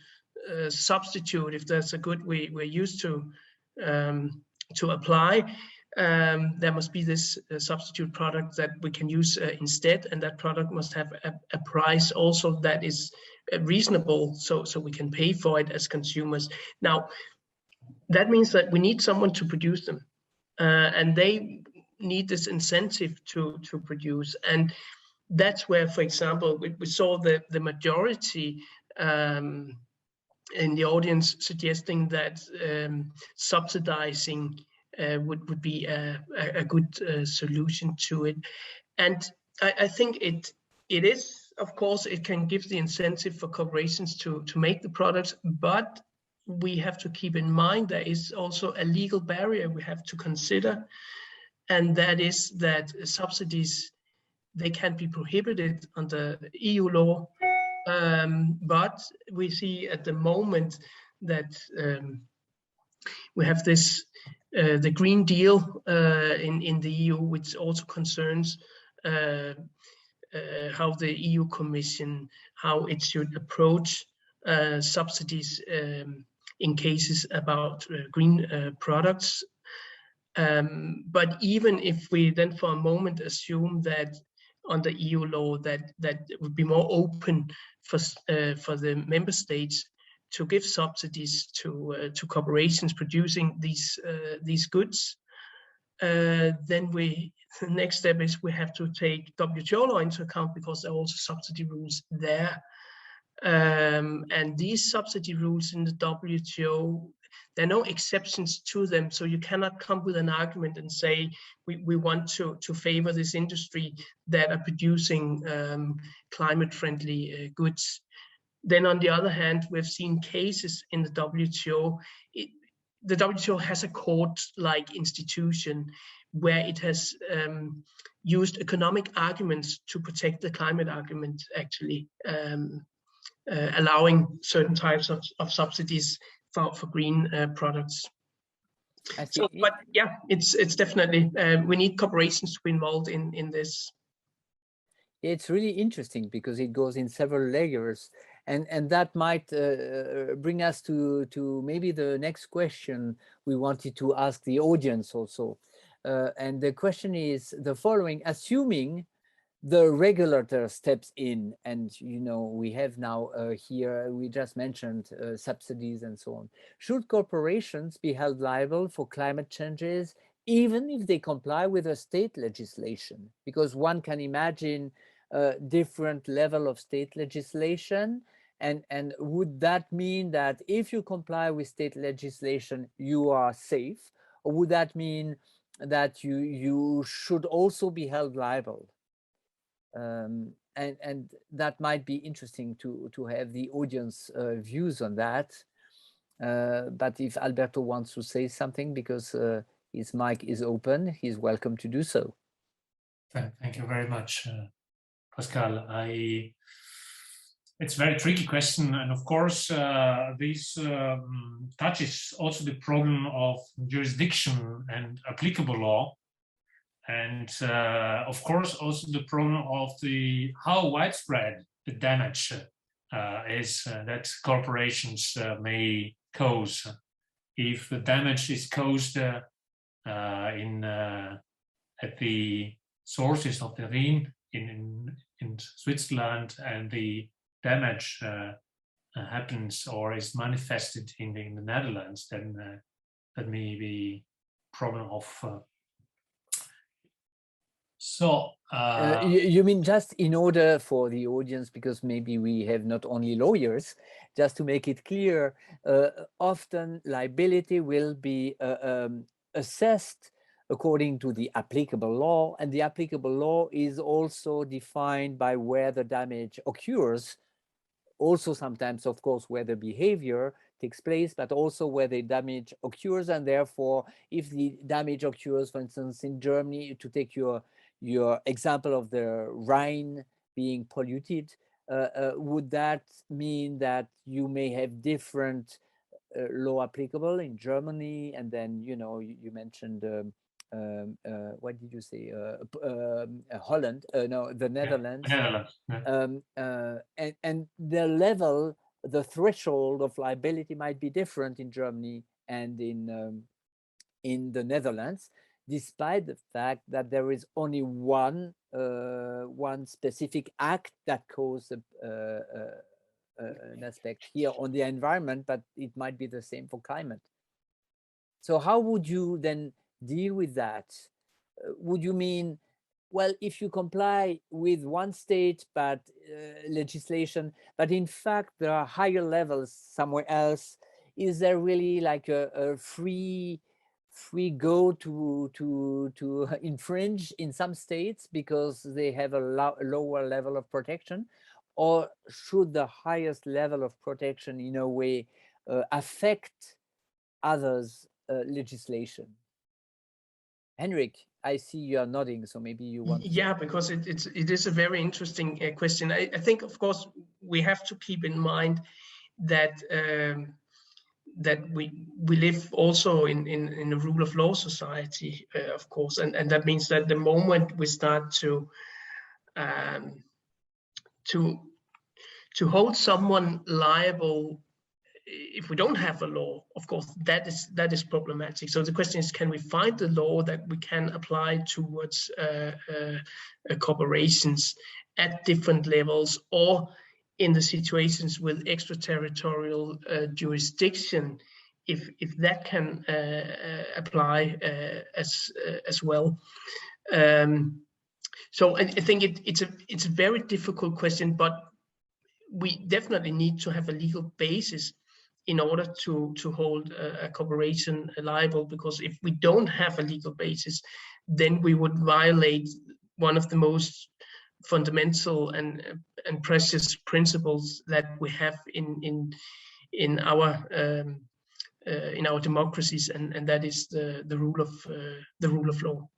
substitute if there's a good we're used to apply. There must be this substitute product that we can use instead, and that product must have a price also that is reasonable, so we can pay for it as consumers. Now, that means that we need someone to produce them, and they need this incentive to produce. And that's where, for example, we saw the majority in the audience suggesting that subsidizing would be a good solution to it. And I think it is, of course, it can give the incentive for corporations to make the products, but we have to keep in mind there is also a legal barrier we have to consider, and that is that subsidies, they can be prohibited under EU law, but we see at the moment that we have this the Green Deal in the EU, which also concerns how the EU Commission, how it should approach subsidies in cases about green products. But even if we then for a moment assume that under EU law that would be more open for the member states to give subsidies to corporations producing these goods, then the next step is we have to take WTO law into account, because there are also subsidy rules there. And these subsidy rules in the WTO, are no exceptions to them. So you cannot come with an argument and say we want to favor this industry that are producing climate-friendly goods. Then on the other hand, we've seen cases in the WTO. The WTO has a court-like institution where it has used economic arguments to protect the climate argument, actually, allowing certain types of subsidies for green products. I see. So, but yeah, it's definitely, we need corporations to be involved in this. It's really interesting because it goes in several layers, and that might bring us to maybe the next question we wanted to ask the audience also. And the question is the following: assuming the regulator steps in, and we have now here, we just mentioned subsidies and so on. Should corporations be held liable for climate changes even if they comply with a state legislation? Because one can imagine a different level of state legislation, and would that mean that if you comply with state legislation you are safe, or would that mean that you should also be held liable? And that might be interesting to have the audience views on that. But if Alberto wants to say something, because his mic is open, he's welcome to do so. Thank you very much, Pascal. It's a very tricky question, and of course this touches also the problem of jurisdiction and applicable law. And of course, also the problem of how widespread the damage is that corporations may cause. If the damage is caused at the sources of the Rhine in Switzerland, and the damage happens or is manifested in the Netherlands, then that may be a problem of you mean, just in order for the audience, because maybe we have not only lawyers, just to make it clear, often liability will be assessed according to the applicable law, and the applicable law is also defined by where the damage occurs, also sometimes, of course, where the behavior takes place, but also where the damage occurs. And therefore, if the damage occurs, for instance, in Germany, to take your example of the Rhine being polluted, would that mean that you may have different law applicable in Germany? And then, you mentioned, what did you say? Holland, no, the Netherlands. Yeah. And the level, the threshold of liability might be different in Germany and in the Netherlands, despite the fact that there is only one specific act that causes an aspect here on the environment, but it might be the same for climate. So how would you then deal with that? Would you mean, well, if you comply with one state but legislation, but in fact there are higher levels somewhere else, is there really like a free go to infringe in some states because they have a lower level of protection? Or should the highest level of protection in a way affect others' legislation? Henrik, I see you are nodding, so maybe you want to... Yeah, because it is a very interesting question. I think, of course, we have to keep in mind that that we live also in a rule of law society, of course, and that means that the moment we start to hold someone liable if we don't have a law, of course, that is problematic. So the question is, can we find the law that we can apply towards corporations at different levels, or in the situations with extraterritorial jurisdiction, if that can apply as well? So I think it's a very difficult question, but we definitely need to have a legal basis in order to hold a corporation liable, because if we don't have a legal basis, then we would violate one of the most fundamental and precious principles that we have in our democracies, and that is the rule of law.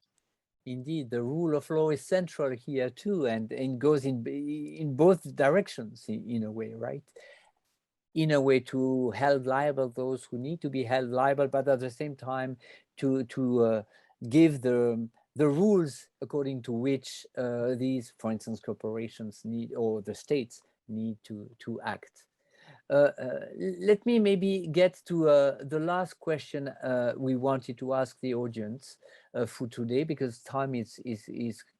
Indeed, the rule of law is central here too, and goes in both directions in a way, right? In a way to hold liable those who need to be held liable, but at the same time to give the rules according to which these, for instance, corporations need, or the states need to act. Let me maybe get to the last question we wanted to ask the audience for today, because time is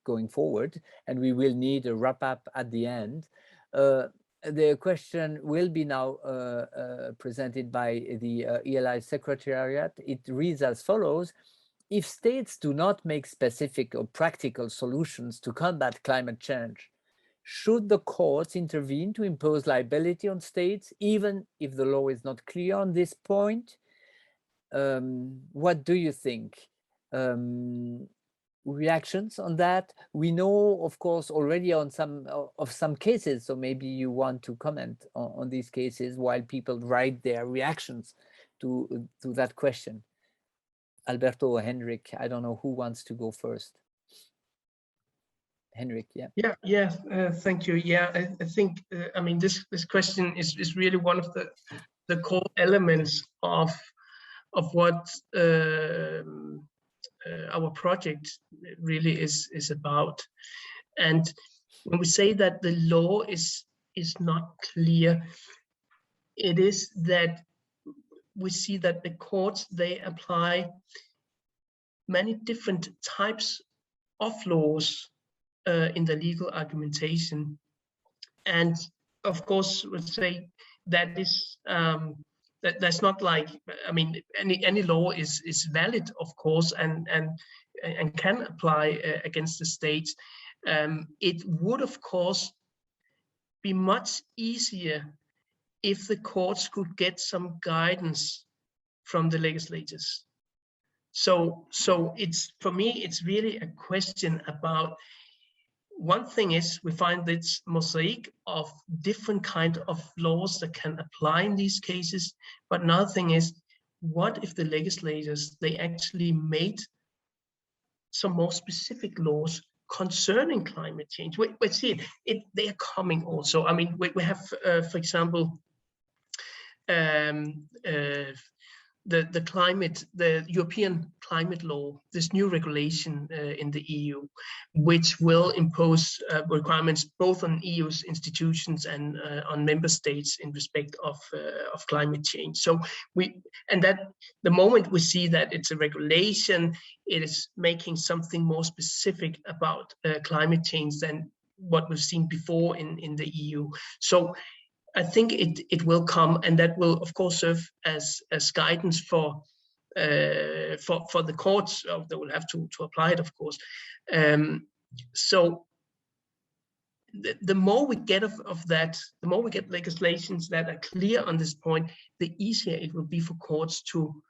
going forward and we will need a wrap up at the end. The question will be now presented by the ELI Secretariat. It reads as follows: if states do not make specific or practical solutions to combat climate change, should the courts intervene to impose liability on states, even if the law is not clear on this point? What do you think? Reactions on that? We know, of course, already on some cases, so maybe you want to comment on these cases while people write their reactions to that question. Alberto or Henrik, I don't know who wants to go first. Henrik, yeah. Thank you. I think I mean this question is really one of the core elements of what our project really is about. And when we say that the law is not clear, it is that we see that the courts, they apply many different types of laws in the legal argumentation. And of course, would say that is that's not like, I mean, any law is valid, of course, and can apply against the states. It would, of course, be much easier if the courts could get some guidance from the legislators. So it's, for me, it's really a question about, one thing is we find this mosaic of different kind of laws that can apply in these cases. But another thing is, what if the legislators, they actually made some more specific laws concerning climate change? We see it they are coming also. I mean, we have, for example, the European climate law, this new regulation in the EU, which will impose requirements both on EU's institutions and on member states in respect of climate change. So that the moment we see that it's a regulation, it is making something more specific about climate change than what we've seen before in the EU. So I think it will come, and that will, of course, serve as guidance for the courts. They will have to apply it, of course. So the more we get of that, the more we get legislations that are clear on this point, the easier it will be for courts to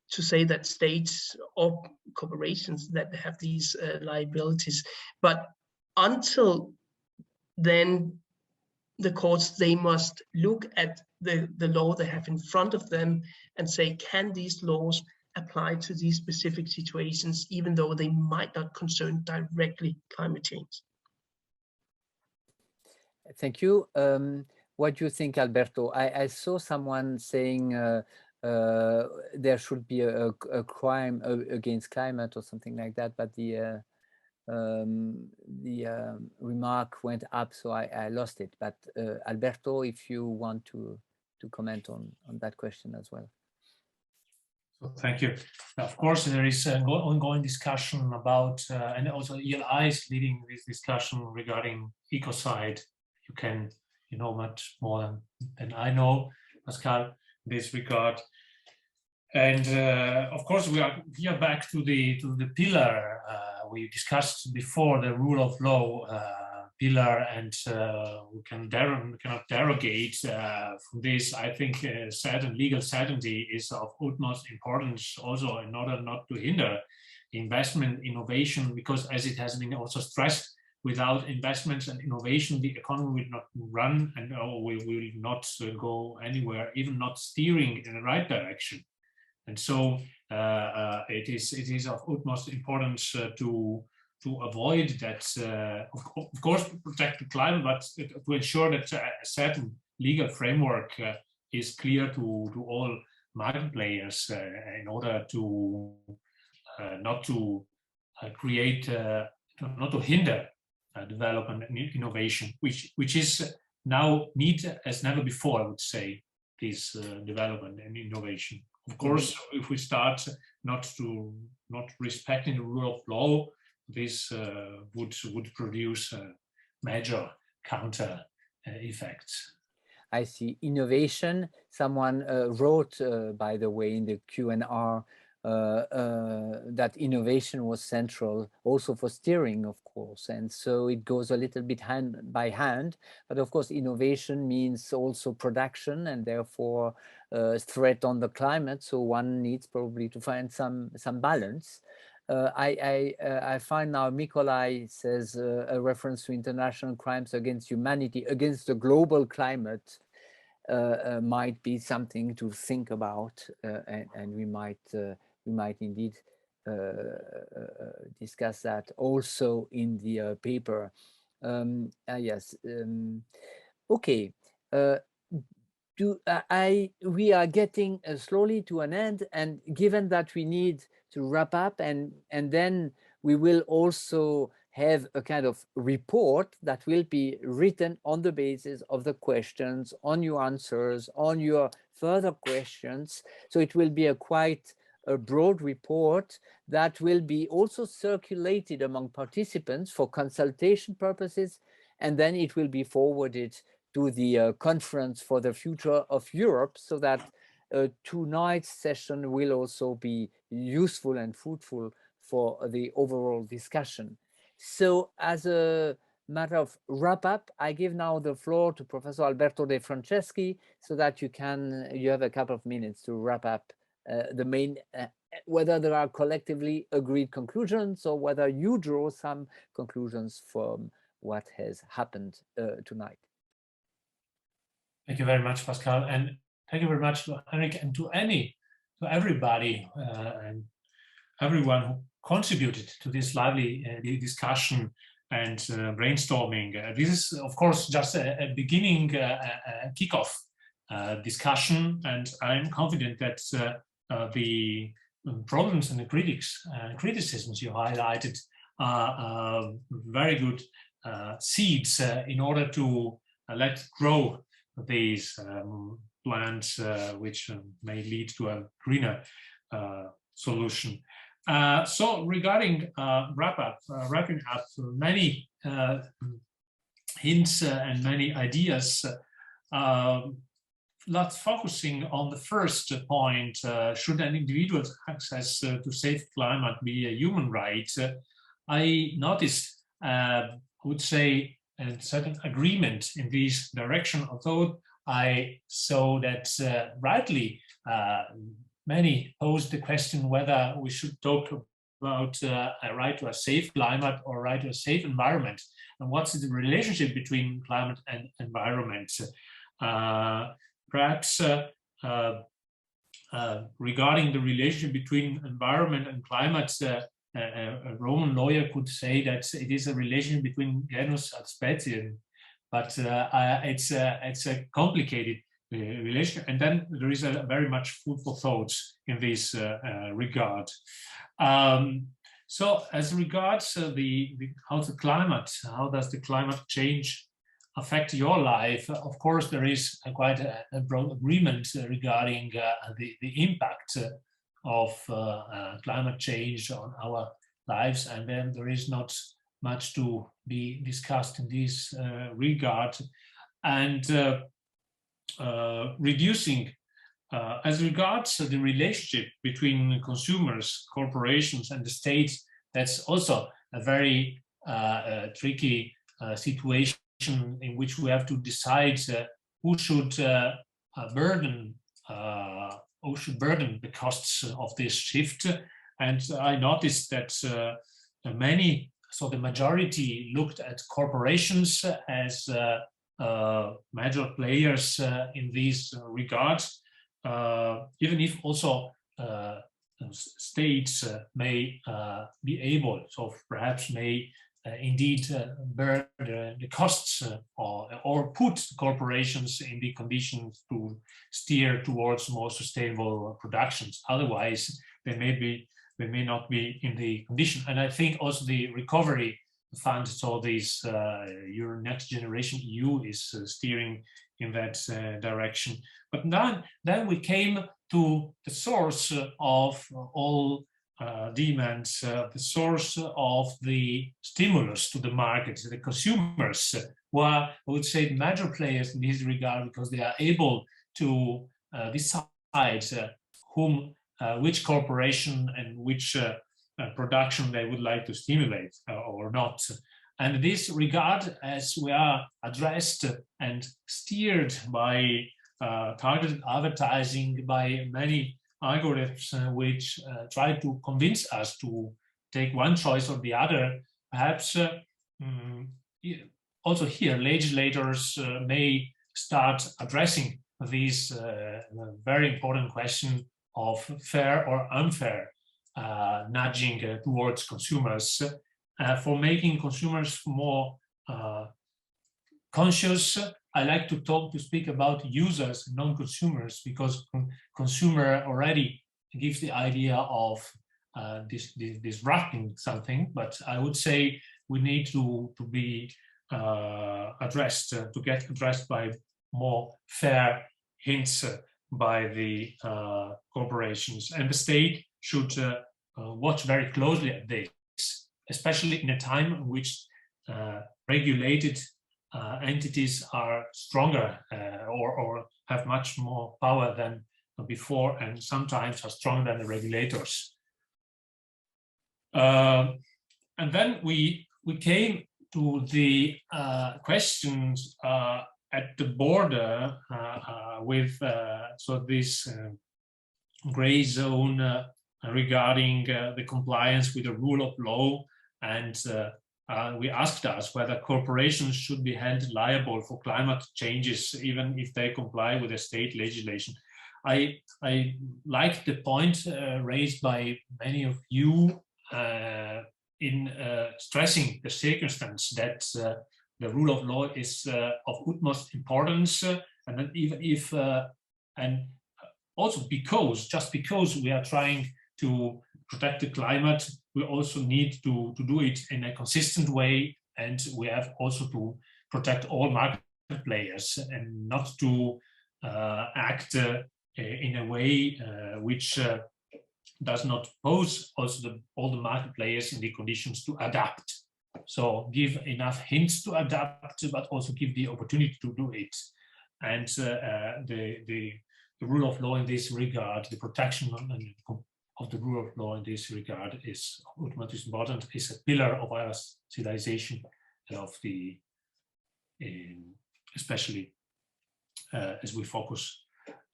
say that states or corporations that have these liabilities. But until then, the courts, they must look at the law they have in front of them and say, can these laws apply to these specific situations, even though they might not concern directly climate change? Thank you. What do you think, Alberto? I saw someone saying there should be a crime against climate or something like that, but the remark went up, so I lost it. But Alberto, if you want to comment on that question as well. Thank you. Of course, there is an ongoing discussion about, and also ELI is leading this discussion regarding ecocide. You know much more than I know, Pascal, in this regard. And of course, we are here back to the pillar we discussed before, the rule of law pillar, and we cannot derogate from this. I think legal certainty is of utmost importance also in order not to hinder investment, innovation, because as it has been also stressed, without investments and innovation, the economy will not run, and we will not go anywhere, even not steering in the right direction. And so it is of utmost importance to avoid that, of course, protect the climate, but to ensure that a certain legal framework is clear to all market players in order to not to create, not to hinder development and innovation, which is now needed as never before, I would say, this development and innovation. Of course, if we start not respecting the rule of law, this would produce major counter effects. I see. Innovation. Someone wrote, by the way, in the Q&R that innovation was central also for steering, of course, and so it goes a little bit hand by hand. But of course, innovation means also production, and therefore threat on the climate. So one needs probably to find some balance. I find now Mikolai says a reference to international crimes against humanity, against the global climate, might be something to think about, and we might indeed discuss that also in the paper. Yes. Okay. We are getting slowly to an end, and given that we need to wrap up, and then we will also have a kind of report that will be written on the basis of the questions, on your answers, on your further questions. So it will be quite a broad report that will be also circulated among participants for consultation purposes, and then it will be forwarded to the Conference for the Future of Europe, so that tonight's session will also be useful and fruitful for the overall discussion. So as a matter of wrap up, I give now the floor to Professor Alberto De Franceschi, so that you have a couple of minutes to wrap up the main, whether there are collectively agreed conclusions or whether you draw some conclusions from what has happened tonight. Thank you very much, Pascal, and thank you very much to Henrik and to everybody and everyone who contributed to this lively discussion and brainstorming. This is, of course, just a beginning, kickoff discussion, and I'm confident that the problems and the criticisms you highlighted are very good seeds in order to let grow these plans, which may lead to a greener solution. So regarding wrapping up, many hints and many ideas. Let's focusing on the first point, should an individual's access to safe climate be a human right? I noticed, I would say, a certain agreement in this direction, although I saw that rightly many posed the question whether we should talk about a right to a safe climate or a right to a safe environment, and what's the relationship between climate and environment. Perhaps regarding the relationship between environment and climate, a Roman lawyer could say that it is a relation between genus and species, but it's a complicated relation, and then there is a very much food for thoughts in this regard. So as regards how does the climate change affect your life? Of course, there is quite a broad agreement regarding the impact of climate change on our lives, and then there is not much to be discussed in this regard. And reducing, as regards the relationship between consumers, corporations, and the state, that's also a very tricky situation in which we have to decide who should burden the costs of this shift. And I noticed that the majority looked at corporations as major players in these regards, even if also states may be able, so perhaps may indeed bear the costs or put corporations in the conditions to steer towards more sustainable productions. Otherwise, they may not be in the condition. And I think also the recovery fund, so this your Next Generation EU is steering in that direction. But then we came to the source of all demands, the source of the stimulus to the market, the consumers, who are, I would say, major players in this regard, because they are able to decide which corporation and which production they would like to stimulate or not. And in this regard, as we are addressed and steered by targeted advertising, by many algorithms which try to convince us to take one choice or the other, perhaps also here legislators may start addressing these very important question of fair or unfair nudging towards consumers, for making consumers more conscious. I like to speak about users, non-consumers, because consumer already gives the idea of disrupting something. But I would say we need to be addressed, to get addressed by more fair hints by the corporations, and the state should watch very closely at this, especially in a time in which regulated entities are stronger or have much more power than before, and sometimes are stronger than the regulators. And then we came to the questions at the border with so this gray zone regarding the compliance with the rule of law, and we asked us whether corporations should be held liable for climate changes even if they comply with the state legislation. I like the point raised by many of you in stressing the circumstance that the rule of law is of utmost importance, and that even if and also just because we are trying to protect the climate, we also need to do it in a consistent way, and we have also to protect all market players and not to act in a way which does not pose also all the market players in the conditions to adapt. So give enough hints to adapt, but also give the opportunity to do it. And the rule of law in this regard, the protection of the rule of law in this regard is ultimately important, is a pillar of our civilization, of the especially as we focus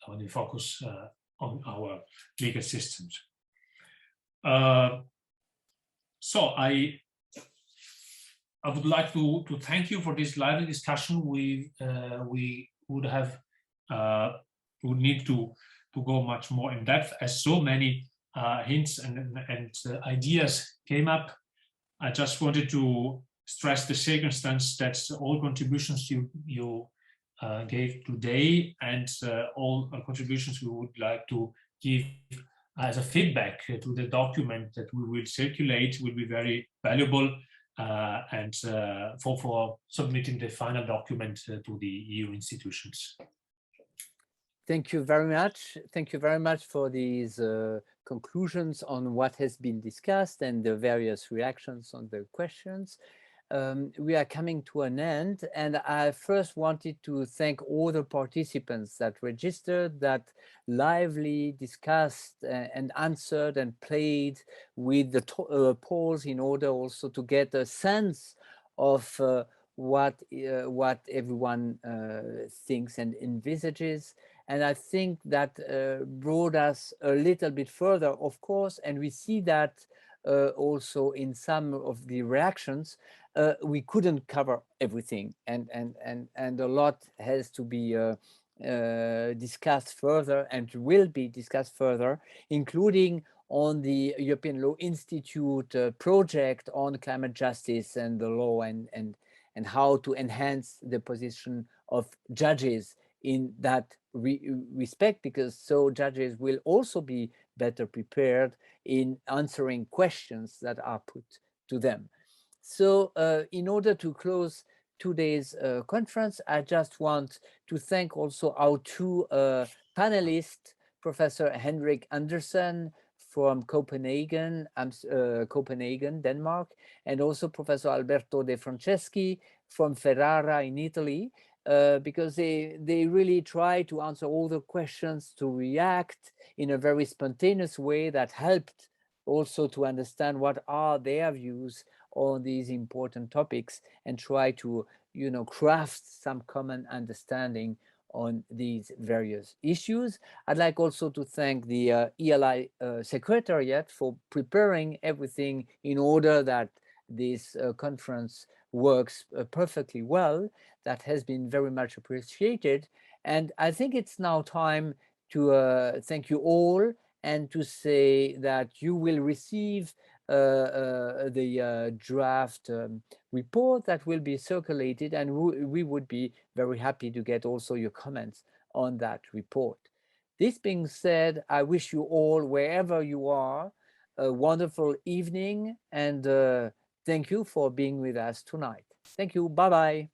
on our legal systems. So I would like to thank you for this lively discussion. We would need to go much more in depth, as so many hints and ideas came up. I just wanted to stress the circumstance that all contributions you gave today and all contributions we would like to give as a feedback to the document that we will circulate will be very valuable and for submitting the final document to the EU institutions. Thank you very much. Thank you very much for these conclusions on what has been discussed and the various reactions on the questions. We are coming to an end, and I first wanted to thank all the participants that registered, that lively discussed and answered and played with the polls in order also to get a sense of what everyone thinks and envisages. And I think that brought us a little bit further, of course, and we see that also in some of the reactions. We couldn't cover everything, and a lot has to be discussed further and will be discussed further, including on the European Law Institute project on climate justice and the law, and how to enhance the position of judges in that respect, because so judges will also be better prepared in answering questions that are put to them. So in order to close today's conference, I just want to thank also our two panelists, Professor Henrik Andersen from Copenhagen, Denmark, and also Professor Alberto De Franceschi from Ferrara in Italy, because they really try to answer all the questions, to react in a very spontaneous way that helped also to understand what are their views on these important topics, and try to, craft some common understanding on these various issues. I'd like also to thank the ELI Secretariat for preparing everything in order that this conference works perfectly well. That has been very much appreciated. And I think it's now time to thank you all, and to say that you will receive the draft report that will be circulated, and we would be very happy to get also your comments on that report. This being said, I wish you all, wherever you are, a wonderful evening, and thank you for being with us tonight. Thank you. Bye-bye.